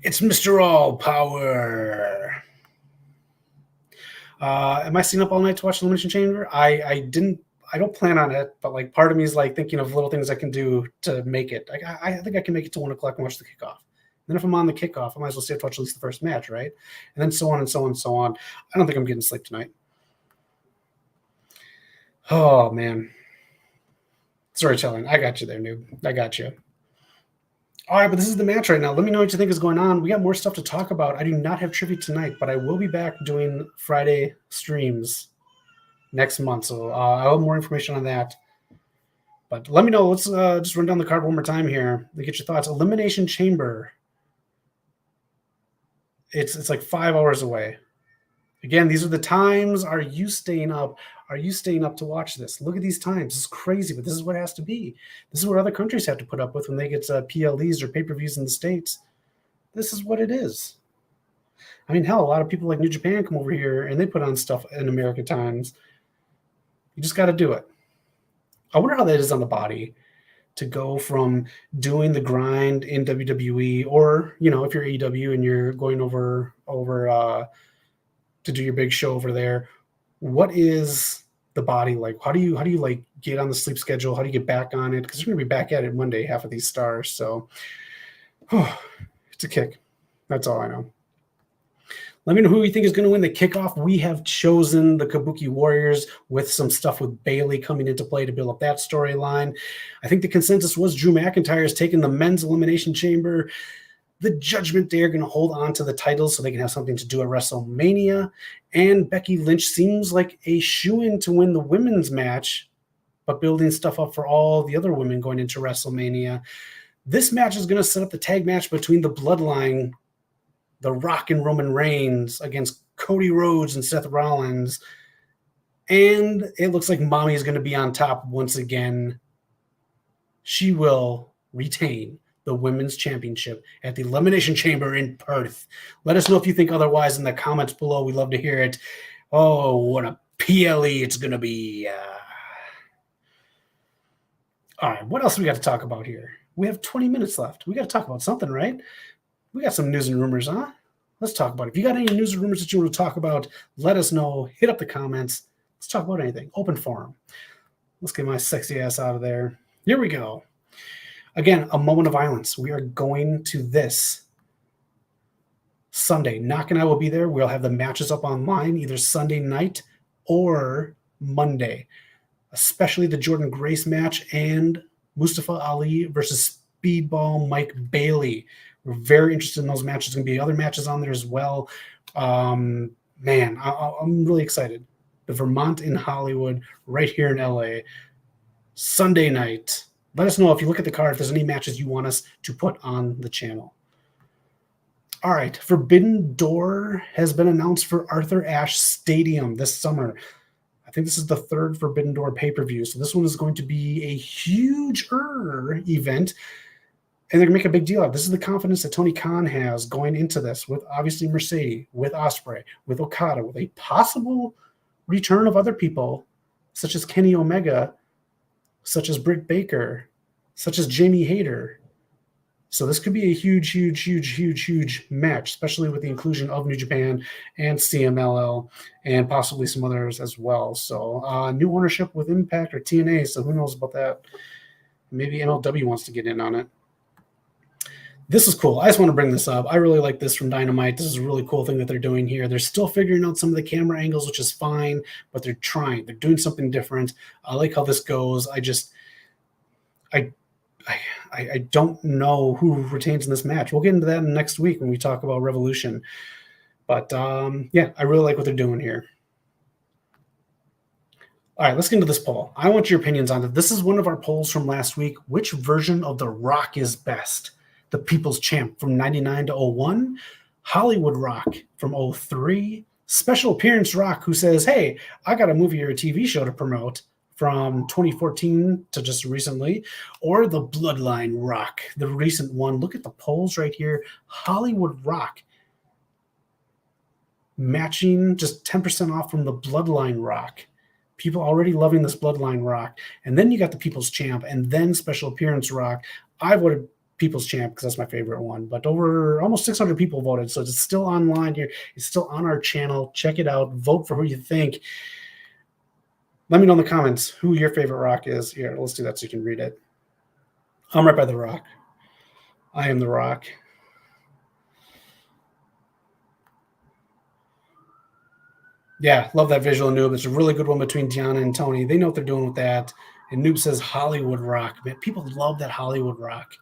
It's Mr. All Power. Am I staying up all night to watch the Elimination Chamber? I don't plan on it, but like part of me is like thinking of little things I can do to make it. Like I think I can make it to 1 o'clock and watch the kickoff. And then if I'm on the kickoff, I might as well stay up to watch at least the first match, right? And then so on and so on and so on. I don't think I'm getting sleep tonight. Oh man. Storytelling. I got you there, noob. I got you. All right, but this is the match right now. Let me know what you think is going on. We got more stuff to talk about. I do not have trivia tonight, but I will be back doing Friday streams next month. So I'll have more information on that. But let me know. Let's just run down the card one more time here to get your thoughts. Elimination Chamber. It's like 5 hours away. Again, these are the times. Are you staying up? Are you staying up to watch this? Look at these times. This is crazy, but this is what it has to be. This is what other countries have to put up with when they get PLEs or pay-per-views in the States. This is what it is. I mean, hell, a lot of people like New Japan come over here and they put on stuff in American times. You just got to do it. I wonder how that is on the body to go from doing the grind in WWE or, if you're AEW and you're going over to do your big show over there. What is the body like? How do you like get on the sleep schedule? How do you get back on it? Because you're going to be back at it Monday, half of these stars. So it's a kick. That's all I know. Let me know who you think is going to win the kickoff. We have chosen the Kabuki Warriors with some stuff with Bayley coming into play to build up that storyline. I think the consensus was Drew McIntyre is taking the men's elimination chamber. The Judgment Day are going to hold on to the titles so they can have something to do at WrestleMania. And Becky Lynch seems like a shoo-in to win the women's match, but building stuff up for all the other women going into WrestleMania. This match is going to set up the tag match between the Bloodline, The Rock and Roman Reigns, against Cody Rhodes and Seth Rollins. And it looks like Mommy is going to be on top once again. She will retain the Women's Championship at the Elimination Chamber in Perth. Let us know if you think otherwise in the comments below. We'd love to hear it. Oh, what a PLE it's going to be. All right, what else we got to talk about here? We have 20 minutes left. We got to talk about something, right? We got some news and rumors, huh? Let's talk about it. If you got any news or rumors that you want to talk about, let us know. Hit up the comments. Let's talk about anything. Open forum. Let's get my sexy ass out of there. Here we go. Again, a moment of violence. We are going to this Sunday. Knock and I will be there. We'll have the matches up online either Sunday night or Monday, especially the Jordan Grace match and Mustafa Ali versus Speedball Mike Bailey. We're very interested in those matches. There's going to be other matches on there as well. I'm really excited. The Vermont in Hollywood, right here in LA, Sunday night. Let us know if you look at the card, if there's any matches you want us to put on the channel. All right, Forbidden Door has been announced for Arthur Ashe Stadium this summer. I think this is the third Forbidden Door pay-per-view, so this one is going to be a huge event, and they're going to make a big deal of it. This is the confidence that Tony Khan has going into this, with obviously Mercedes, with Ospreay, with Okada, with a possible return of other people, such as Kenny Omega, such as Britt Baker, such as Jamie Hayter, So this could be a huge match, especially with the inclusion of New Japan and CMLL and possibly some others as well. So new ownership with Impact or TNA. So who knows about that? Maybe MLW wants to get in on it. This is cool. I just want to bring this up. I really like this from Dynamite. This is a really cool thing that they're doing here. They're still figuring out some of the camera angles, which is fine, but they're trying. They're doing something different. I like how this goes. I don't know who retains in this match. We'll get into that next week when we talk about Revolution. But yeah, I really like what they're doing here. All right, let's get into this poll. I want your opinions on it. This is one of our polls from last week. Which version of The Rock is best? The People's Champ from 99 to 01, Hollywood Rock from 03, Special Appearance Rock, who says, hey, I got a movie or a TV show to promote, from 2014 to just recently, or the Bloodline Rock, the recent one. Look at the polls right here. Hollywood Rock matching just 10% off from the Bloodline Rock. People already loving this Bloodline Rock. And then you got the People's Champ and then Special Appearance Rock. I voted People's Champ because that's my favorite one. But over almost 600 people voted. So it's still online here. It's still on our channel. Check it out. Vote for who you think. Let me know in the comments who your favorite Rock is. Here, let's do that so you can read it. I'm right by the Rock. I am the Rock. Yeah, love that visual, Noob. It's a really good one between Deanna and Tony. They know what they're doing with that. And Noob says Hollywood Rock. Man, people love that Hollywood Rock.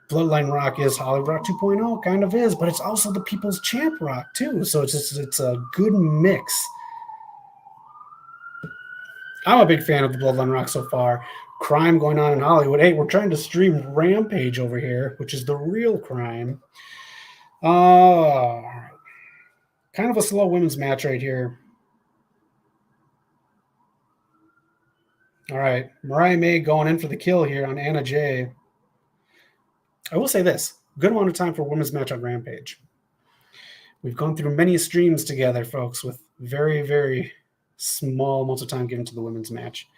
Bloodline Rock is Hollywood Rock 2.0, kind of is, but it's also the People's Champ Rock, too. So it's a good mix. I'm a big fan of the Bloodline Rock so far. Crime going on in Hollywood. Hey, we're trying to stream Rampage over here, which is the real crime. Kind of a slow women's match right here. All right, Mariah May going in for the kill here on Anna Jay. I will say this, good amount of time for a women's match on Rampage. We've gone through many streams together, folks, with very, very small amounts of time given to the women's match.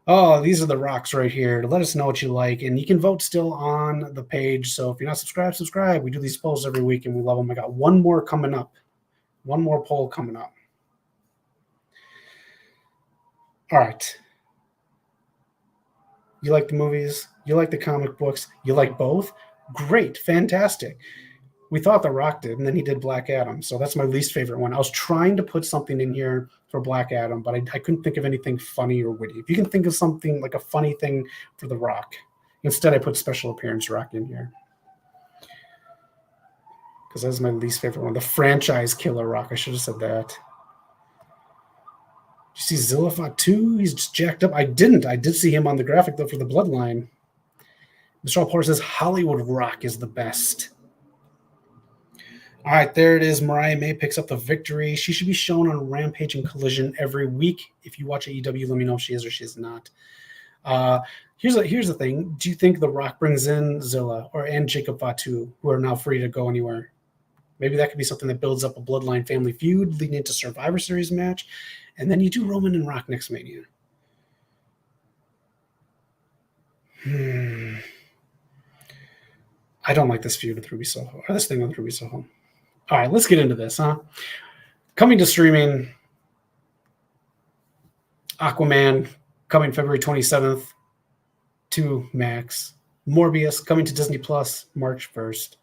Oh, these are the Rocks right here. Let us know what you like. And you can vote still on the page. So if you're not subscribed, subscribe. We do these polls every week, and we love them. I got one more coming up. One more poll coming up. All right. You like the movies? You like the comic books? You like both? Great. Fantastic. We thought The Rock did, and then he did Black Adam. So that's my least favorite one. I was trying to put something in here for Black Adam, but I couldn't think of anything funny or witty. If you can think of something like a funny thing for The Rock, instead I put Special Appearance Rock in here. Because that's my least favorite one. The franchise killer Rock. I should have said that. Did you see Zilla fought too? He's just jacked up. I didn't. I did see him on the graphic, though, for the Bloodline. Mr. Porter says Hollywood Rock is the best. All right, there it is. Mariah May picks up the victory. She should be shown on Rampage and Collision every week. If you watch AEW, let me know if she is or she is not. Here's the thing. Do you think The Rock brings in Zilla and Jacob Fatu, who are now free to go anywhere? Maybe that could be something that builds up a Bloodline family feud leading into Survivor Series match. And then you do Roman and Rock next Mania. I don't like this feud with Ruby Soho, or this thing with Ruby Soho. All right, let's get into this, huh? Coming to streaming, Aquaman coming February 27th to Max. Morbius coming to Disney Plus March 1st.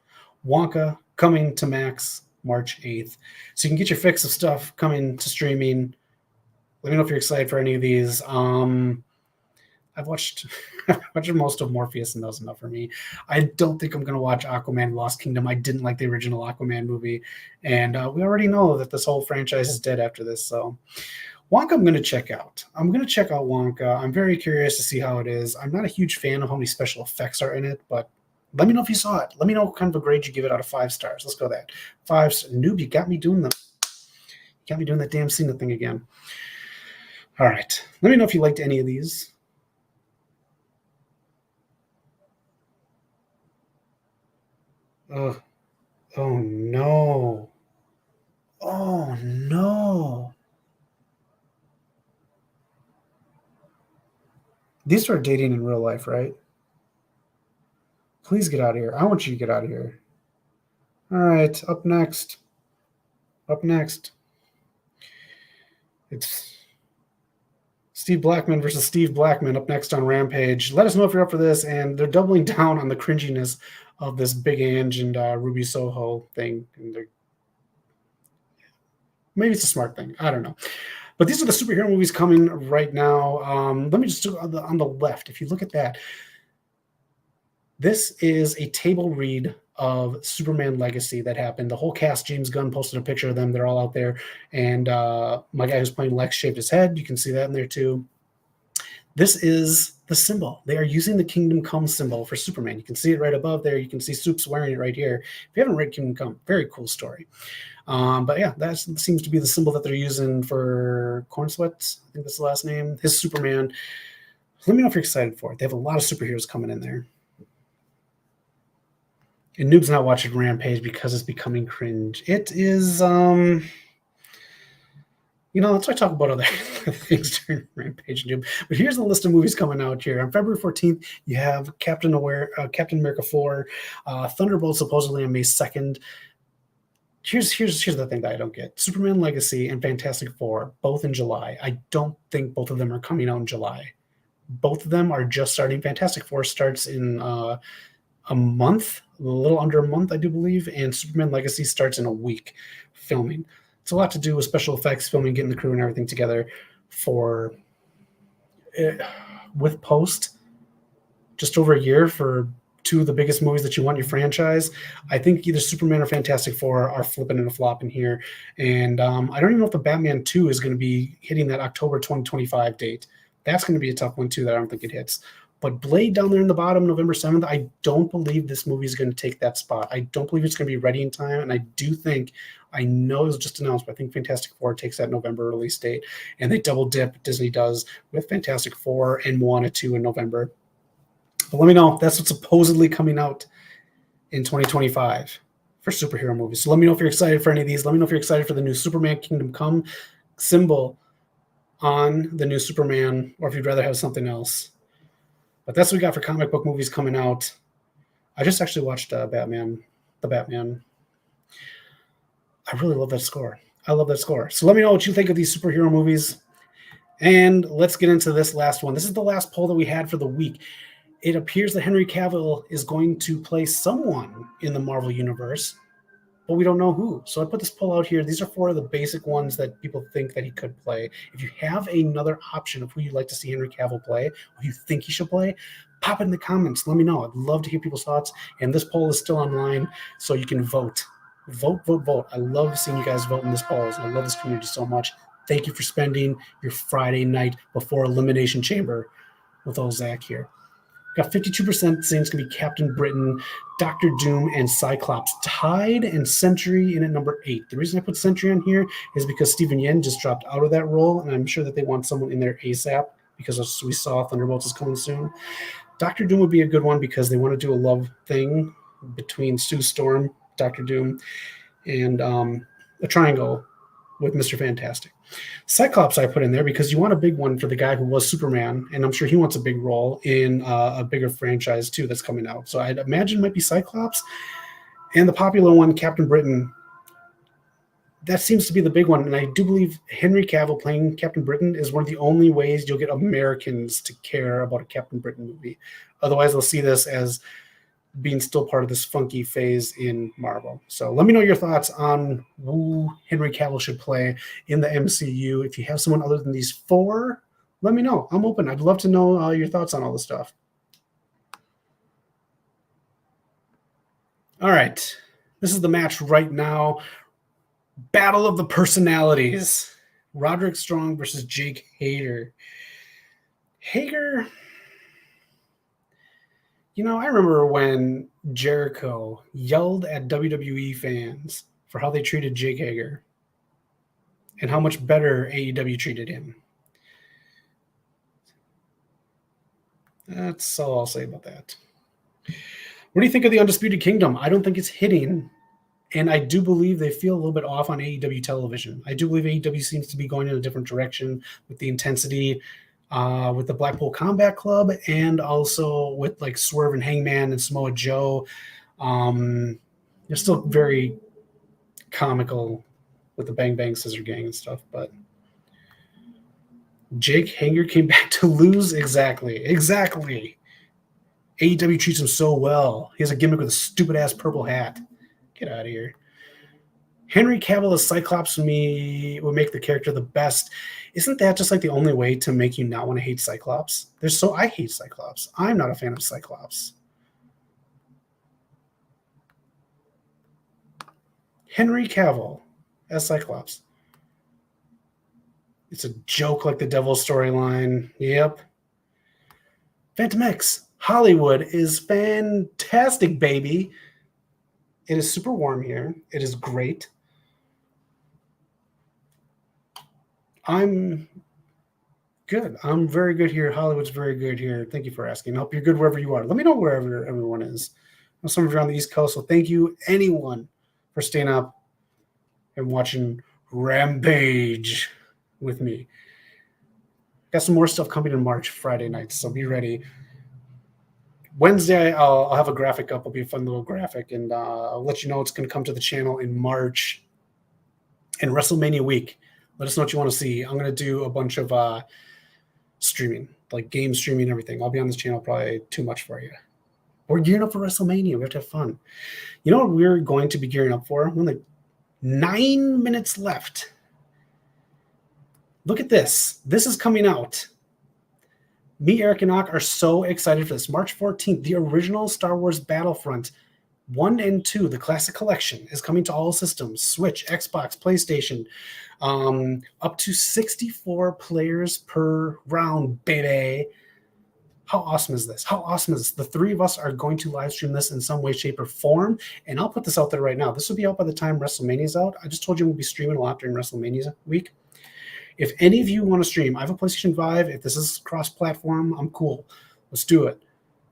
Wonka coming to Max March 8th. So you can get your fix of stuff coming to streaming. Let me know if you're excited for any of these. I've watched most of Morpheus, and that was enough for me. I don't think I'm going to watch Aquaman Lost Kingdom. I didn't like the original Aquaman movie, and we already know that this whole franchise is dead after this. So Wonka I'm going to check out. I'm going to check out Wonka. I'm very curious to see how it is. I'm not a huge fan of how many special effects are in it, but let me know if you saw it. Let me know what kind of a grade you give it out of 5 stars. Let's go that. 5 Noob, you got me doing that. You got me doing that damn Cena thing again. All right. Let me know if you liked any of these. Oh no. Oh no. These are dating in real life, right? Please get out of here. I want you to get out of here. All right, up next. Up next. It's Steve Blackman versus Steve Blackman up next on Rampage. Let us know if you're up for this, and they're doubling down on the cringiness of this Big Ange and Ruby Soho thing. And maybe it's a smart thing. I don't know. But these are the superhero movies coming right now. Let me just do on the left. If you look at that, this is a table read of Superman Legacy that happened. The whole cast, James Gunn posted a picture of them. They're all out there. And my guy who's playing Lex shaved his head. You can see that in there too. This is the symbol. They are using the Kingdom Come symbol for Superman. You can see it right above there. You can see Soup's wearing it right here. If you haven't read Kingdom Come, very cool story. But yeah, that seems to be the symbol that they're using for Cornsweat. I think that's the last name. His Superman. Let me know if you're excited for it. They have a lot of superheroes coming in there. And Noob's not watching Rampage because it's becoming cringe. It is, that's why I talk about other things during Rampage, Noob. But here's the list of movies coming out here. On February 14th, you have Captain America 4, Thunderbolt supposedly on May 2nd. Here's the thing that I don't get. Superman Legacy and Fantastic Four, both in July. I don't think both of them are coming out in July. Both of them are just starting. Fantastic Four starts in a month, a little under a month, I do believe, and Superman Legacy starts in a week filming. It's a lot to do with special effects, filming, getting the crew and everything together for with post. Just over a year for two of the biggest movies that you want in your franchise. I think either Superman or Fantastic Four are flipping and flopping here. And I don't even know if the Batman 2 is going to be hitting that October 2025 date. That's going to be a tough one too that I don't think it hits. But Blade down there in the bottom, November 7th, I don't believe this movie is going to take that spot. I don't believe it's going to be ready in time. And I do think, I know it was just announced, but I think Fantastic Four takes that November release date. And they double dip, Disney does, with Fantastic Four and Moana 2 in November. But let me know. That's what's supposedly coming out in 2025 for superhero movies. So let me know if you're excited for any of these. Let me know if you're excited for the new Superman Kingdom Come symbol on the new Superman, or if you'd rather have something else. But that's what we got for comic book movies coming out. I just actually watched The Batman. I really love that score. I love that score. So let me know what you think of these superhero movies. And let's get into this last one. This is the last poll that we had for the week. It appears that Henry Cavill is going to play someone in the Marvel Universe, but we don't know who. So I put this poll out here. These are four of the basic ones that people think that he could play. If you have another option of who you'd like to see Henry Cavill play, or you think he should play, pop it in the comments. Let me know. I'd love to hear people's thoughts. And this poll is still online, so you can vote. Vote. I love seeing you guys vote in this polls. I love this community so much. Thank you for spending your Friday night before Elimination Chamber with old Zach here. Got 52% saying it's going to be Captain Britain, Doctor Doom, and Cyclops tied, and Sentry in at number 8. The reason I put Sentry on here is because Steven Yeun just dropped out of that role, and I'm sure that they want someone in there ASAP because as we saw, Thunderbolts is coming soon. Doctor Doom would be a good one because they want to do a love thing between Sue Storm, Doctor Doom, and a triangle with Mr. Fantastic. Cyclops I put in there because you want a big one for the guy who was Superman, and I'm sure he wants a big role in a bigger franchise too that's coming out. So I'd imagine it might be Cyclops. And the popular one, Captain Britain, that seems to be the big one. And I do believe Henry Cavill playing Captain Britain is one of the only ways you'll get Americans to care about a Captain Britain movie. Otherwise, they'll see this as being still part of this funky phase in Marvel. So let me know your thoughts on who Henry Cavill should play in the MCU. If you have someone other than these four, let me know. I'm open. I'd love to know your thoughts on all this stuff. All right. This is the match right now. Battle of the Personalities. Roderick Strong versus Jake Hager. Hager... I remember when Jericho yelled at WWE fans for how they treated Jake Hager and how much better AEW treated him. That's all I'll say about that. What do you think of the Undisputed Kingdom? I don't think it's hitting, and I do believe they feel a little bit off on AEW television. I do believe AEW seems to be going in a different direction with the intensity. with the Blackpool Combat Club, and also with like Swerve and Hangman and Samoa Joe. They're still very comical with the Bang Bang Scissor Gang and stuff, but Jake Hager came back to lose. Exactly. AEW treats him so well. He has a gimmick with a stupid ass purple hat. Get out of here. Henry Cavill as Cyclops would make the character the best. Isn't that just like the only way to make you not want to hate Cyclops? I hate Cyclops. I'm not a fan of Cyclops. Henry Cavill as Cyclops. It's a joke like the Devil storyline. Yep. Phantom X. Hollywood is fantastic, baby. It is super warm here. It is great. I'm good. I'm very good here. Hollywood's very good here. Thank you for asking. I hope you're good wherever you are. Let me know wherever everyone is. I know some of you are on the East Coast, so thank you, anyone, for staying up and watching Rampage with me. Got some more stuff coming in March, Friday nights, so be ready. Wednesday, I'll have a graphic up. It'll be a fun little graphic, and I'll let you know it's going to come to the channel in March and WrestleMania week. Let us know what you want to see. I'm going to do a bunch of streaming, like game streaming and everything. I'll be on this channel probably too much for you. We're gearing up for WrestleMania. We have to have fun. You know what we're going to be gearing up for? We're like 9 minutes left. Look at this. This is coming out. Me, Eric, and Ock are so excited for this. March 14th, the original Star Wars Battlefront 1 and 2, the Classic Collection, is coming to all systems. Switch, Xbox, PlayStation. Up to 64 players per round, baby. How awesome is this? How awesome is this? The three of us are going to live stream this in some way, shape, or form. And I'll put this out there right now. This will be out by the time WrestleMania's out. I just told you we'll be streaming a lot during WrestleMania week. If any of you want to stream, I have a PlayStation 5. If this is cross-platform, I'm cool. Let's do it.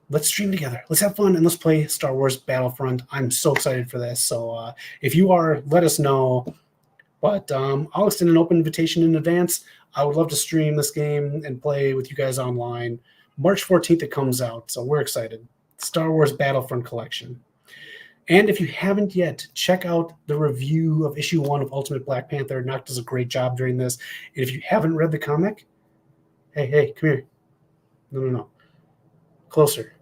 Let's stream together. Let's have fun, and let's play Star Wars Battlefront. I'm so excited for this. So if you are, let us know. But I'll extend an open invitation in advance. I would love to stream this game and play with you guys online. March 14th it comes out, so we're excited. Star Wars Battlefront Collection. And if you haven't yet, check out the review of issue 1 of Ultimate Black Panther. Nock does a great job during this. And if you haven't read the comic, hey, come here. No. Closer.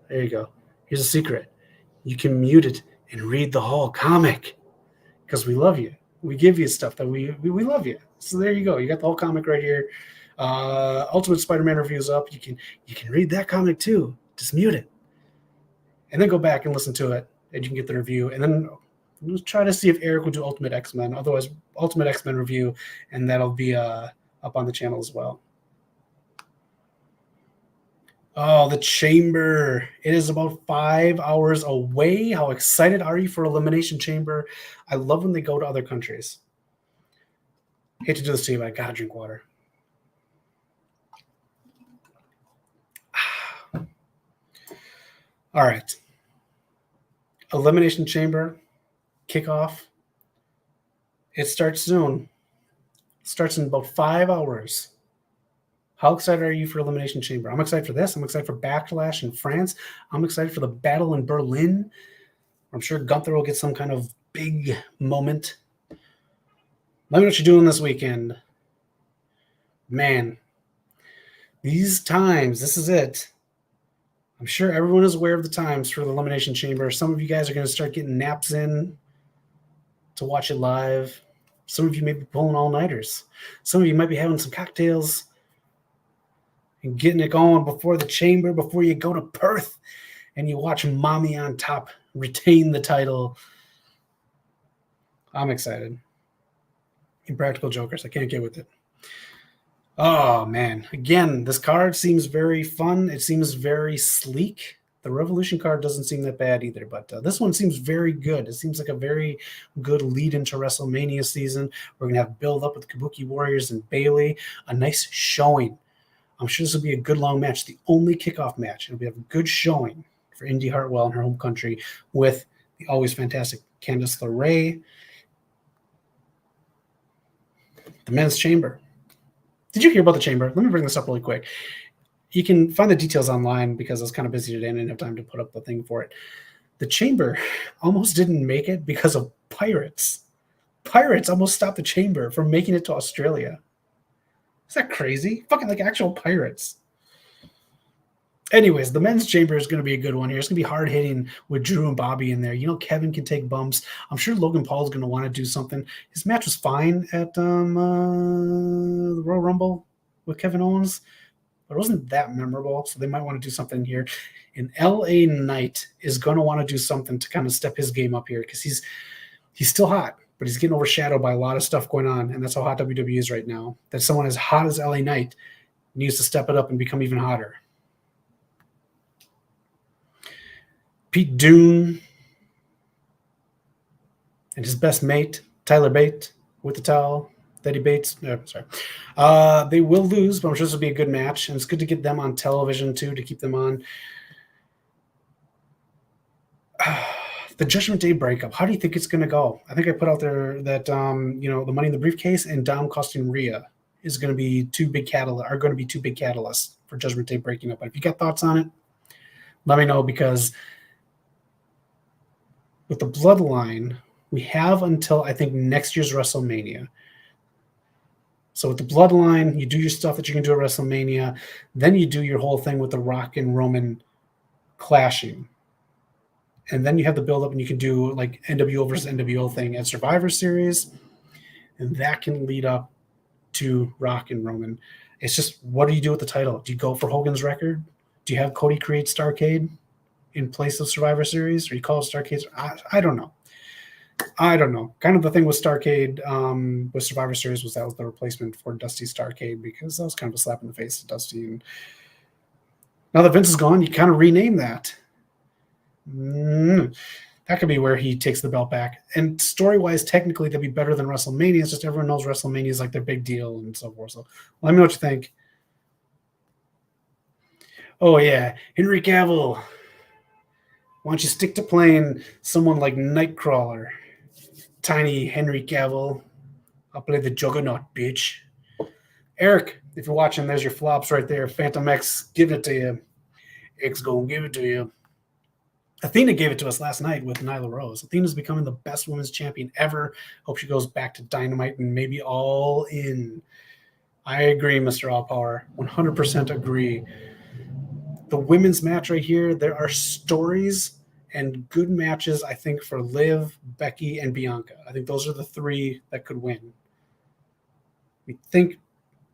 There you go. Here's a secret. You can mute it and read the whole comic because we love you. We give you stuff that we love you. So there you go. You got the whole comic right here. Ultimate Spider-Man review is up. You can read that comic too. Just mute it. And then go back and listen to it, and you can get the review. And then we'll try to see if Eric will do Ultimate X-Men. Otherwise, Ultimate X-Men review, and that'll be up on the channel as well. Oh, the Chamber. It is about 5 hours away. How excited are you for Elimination Chamber? I love when they go to other countries. Hate to do this to you, but I gotta drink water. All right. Elimination Chamber kickoff. It starts soon. It starts in about 5 hours. How excited are you for Elimination Chamber? I'm excited for this. I'm excited for Backlash in France. I'm excited for the battle in Berlin. I'm sure Gunther will get some kind of big moment. Let me know what you're doing this weekend. Man, these times, this is it. I'm sure everyone is aware of the times for the Elimination Chamber. Some of you guys are going to start getting naps in to watch it live. Some of you may be pulling all-nighters. Some of you might be having some cocktails and getting it going before the Chamber, before you go to Perth and you watch Mommy on Top retain the title. I'm excited. Impractical Jokers. I can't get with it. Oh, man. Again, this card seems very fun. It seems very sleek. The Revolution card doesn't seem that bad either, but this one seems very good. It seems like a very good lead into WrestleMania season. We're going to have build up with Kabuki Warriors and Bayley. A nice showing. I'm sure this will be a good long match. The only kickoff match. It'll be a good showing for Indy Hartwell in her home country with the always fantastic Candice LeRae. The Men's Chamber. Did you hear about the chamber? Let me bring this up really quick. You can find the details online because I was kind of busy today and I didn't have time to put up the thing for it. The chamber almost didn't make it because of pirates. Pirates almost stopped the chamber from making it to Australia. Is that crazy? Fucking like actual pirates. Anyways, the men's chamber is going to be a good one here. It's going to be hard hitting with Drew and Bobby in there. You know, Kevin can take bumps. I'm sure Logan Paul is going to want to do something. His match was fine at the Royal Rumble with Kevin Owens, but it wasn't that memorable. So they might want to do something here. And LA Knight is going to want to do something to kind of step his game up here because he's still hot, but he's getting overshadowed by a lot of stuff going on. And that's how hot WWE is right now. That someone as hot as LA Knight needs to step it up and become even hotter. Pete Dunne and his best mate, Tyler Bate, with the towel. Eddie Bates. No, sorry. They will lose, but I'm sure this will be a good match. And it's good to get them on television, too, to keep them on. The Judgment Day breakup. How do you think it's going to go? I think I put out there that, the Money in the Briefcase and Dom costing Rhea is going to be two big catalysts for Judgment Day breaking up. But if you got thoughts on it, let me know because with the Bloodline, we have until, I think, next year's WrestleMania. So with the Bloodline, you do your stuff that you can do at WrestleMania. Then you do your whole thing with The Rock and Roman clashing. And then you have the build-up and you can do like NWO versus NWO thing at Survivor Series. And that can lead up to Rock and Roman. It's just, what do you do with the title? Do you go for Hogan's record? Do you have Cody create Starrcade in place of Survivor Series? Or you call it Starrcade? I don't know. Kind of the thing with Starrcade with Survivor Series was that was the replacement for Dusty Starrcade because that was kind of a slap in the face to Dusty. And now that Vince is gone, you kind of rename that. That could be where he takes the belt back. And story-wise, technically, that'd be better than WrestleMania. It's just everyone knows WrestleMania is like their big deal and so forth. So let me know what you think. Oh, yeah. Henry Cavill. Why don't you stick to playing someone like Nightcrawler? Tiny Henry Cavill. I'll play the Juggernaut, bitch. Eric, if you're watching, there's your flops right there. Phantom X, giving it to you. X gonna give it to you. Athena gave it to us last night with Nyla Rose. Athena's becoming the best women's champion ever. Hope she goes back to Dynamite and maybe All In. I agree, Mr. All Power. 100% agree. The women's match right here, there are stories and good matches, I think, for Liv, Becky, and Bianca. I think those are the three that could win. We think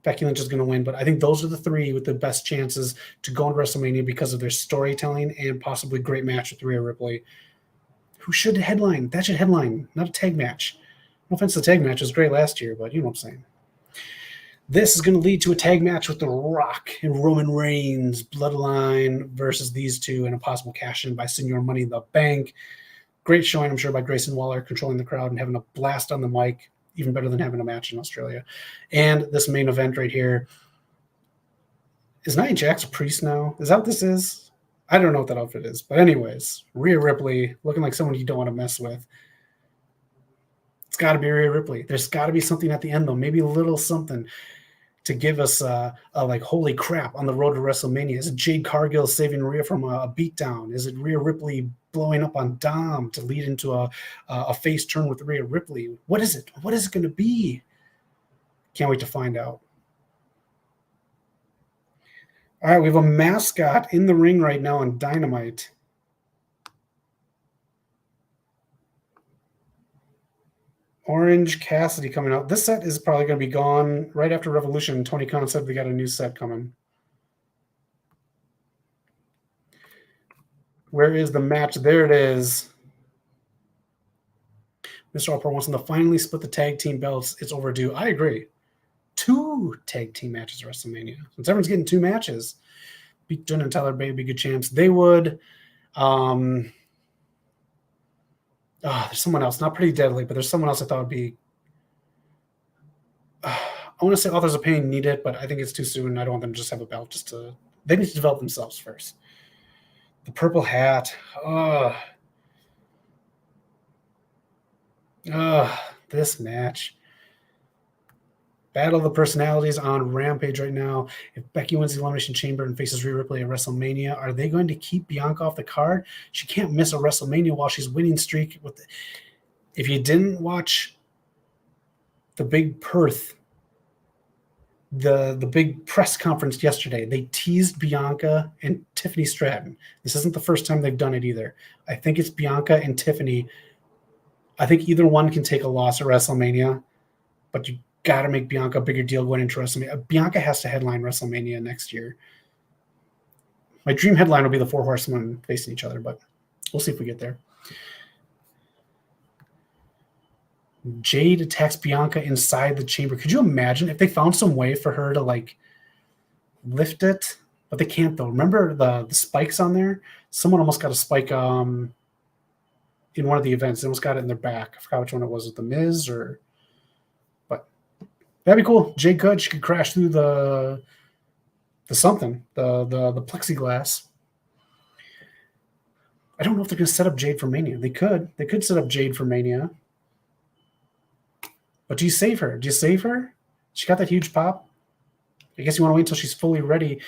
Becky Lynch is going to win, but I think those are the three with the best chances to go into WrestleMania because of their storytelling and possibly great match with Rhea Ripley, who should headline. That should headline, not a tag match. No offense to the tag match. It was great last year, but you know what I'm saying. This is going to lead to a tag match with The Rock and Roman Reigns, Bloodline versus these two, and a possible cash-in by Senior Money in the Bank. Great showing, I'm sure, by Grayson Waller, controlling the crowd and having a blast on the mic. Even better than having a match in Australia. And this main event right here. Is Nia Jax a priest now? Is that what this is? I don't know what that outfit is. But anyways, Rhea Ripley looking like someone you don't want to mess with. It's got to be Rhea Ripley. There's got to be something at the end, though. Maybe a little something to give us a like, holy crap, on the road to WrestleMania. Is it Jade Cargill saving Rhea from a beatdown? Is it Rhea Ripley blowing up on Dom to lead into a face turn with Rhea Ripley? What is it? What is it going to be? Can't wait to find out. All right, we have a mascot in the ring right now on Dynamite. Orange Cassidy coming out. This set is probably going to be gone right after Revolution. Tony Khan said we got a new set coming. Where is the match? There it is. Mr. All-Pro wants them to finally split the tag team belts. It's overdue. I agree. 2 tag team matches at WrestleMania. Since everyone's getting 2 matches, Pete Dunne and Tyler Bate would be good champs. They would. There's someone else. Not Pretty Deadly, but there's someone else I thought would be. I want to say Authors of Pain need it, but I think it's too soon. I don't want them to just have a belt. They need to develop themselves first. The purple hat. This match. Battle of the Personalities on Rampage right now. If Becky wins the Elimination Chamber and faces Rhea Ripley at WrestleMania, are they going to keep Bianca off the card? She can't miss a WrestleMania while she's winning streak. If you didn't watch the big Perth, the big press conference yesterday, they teased Bianca and Tiffany Stratton. This isn't the first time they've done it either. I think it's Bianca and Tiffany. I think either one can take a loss at WrestleMania, but you got to make Bianca a bigger deal going into WrestleMania. Bianca has to headline WrestleMania next year. My dream headline will be the 4 Horsemen facing each other, but we'll see if we get there. Jade attacks Bianca inside the chamber. Could you imagine if they found some way for her to like lift it? But they can't though. Remember the spikes on there? Someone almost got a spike in one of the events. They almost got it in their back. I forgot which one it was. The Miz or, but that'd be cool. Jade could. She could crash through the something, the plexiglass. I don't know if they're gonna set up Jade for Mania. They could. They could set up Jade for Mania. But do you save her? Do you save her? She got that huge pop. I guess you want to wait until she's fully ready.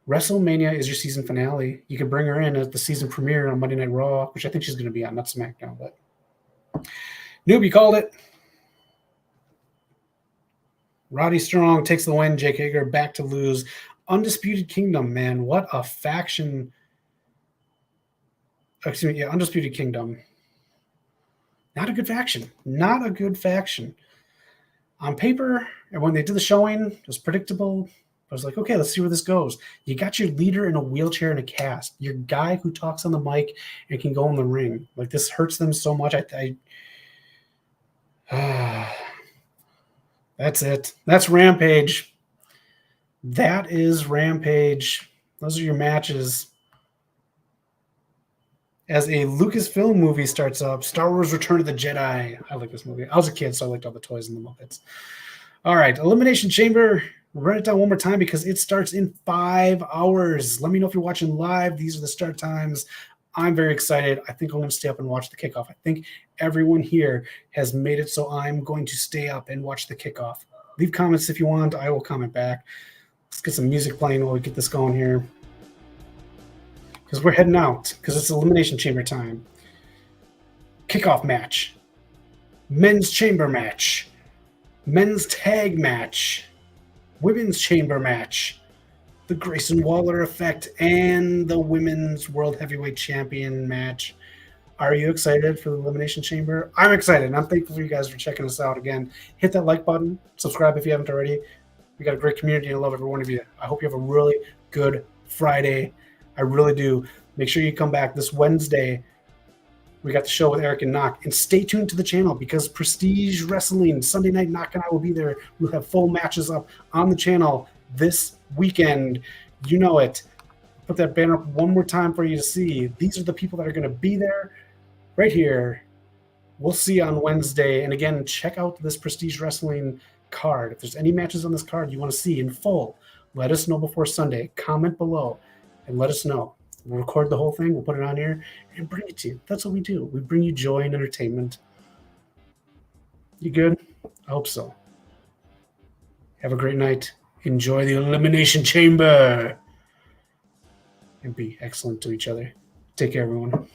WrestleMania is your season finale. You can bring her in at the season premiere on Monday Night Raw, which I think she's going to be on, not SmackDown. But Newbie called it. Roddy Strong takes the win. Jake Hager back to lose. Undisputed Kingdom, man. What a faction. Excuse me, yeah, Undisputed Kingdom. Not a good faction. Not a good faction. On paper, and when they did the showing, it was predictable. I was like, okay, let's see where this goes. You got your leader in a wheelchair and a cast. Your guy who talks on the mic and can go in the ring. Like, this hurts them so much. That's it. That's Rampage. That is Rampage. Those are your matches. As a Lucasfilm movie starts up, Star Wars Return of the Jedi. I like this movie. I was a kid, so I liked all the toys and the Muppets. All right, Elimination Chamber. Run it down one more time because it starts in 5 hours. Let me know if you're watching live. These are the start times. I'm very excited. I think I'm going to stay up and watch the kickoff. I think everyone here has made it so I'm going to stay up and watch the kickoff. Leave comments if you want. I will comment back. Let's get some music playing while we get this going here. Because we're heading out, because it's Elimination Chamber time. Kickoff match. Men's chamber match. Men's tag match. Women's chamber match. The Grayson Waller effect, and the Women's World Heavyweight Champion match. Are you excited for the Elimination Chamber? I'm excited, and I'm thankful for you guys for checking us out again. Hit that like button. Subscribe if you haven't already. We got a great community, and I love every one of you. I hope you have a really good Friday. I really do. Make sure you come back this Wednesday. We got the show with Eric and Knock. And stay tuned to the channel because Prestige Wrestling, Sunday Night Knock and I will be there. We'll have full matches up on the channel this weekend. You know it. Put that banner up one more time for you to see. These are the people that are going to be there right here. We'll see you on Wednesday. And again, check out this Prestige Wrestling card. If there's any matches on this card you want to see in full, let us know before Sunday. Comment below. And let us know. We'll record the whole thing. We'll put it on here and bring it to you. That's what we do. We bring you joy and entertainment. You good? I hope so. Have a great night. Enjoy the Elimination Chamber. And be excellent to each other. Take care, everyone.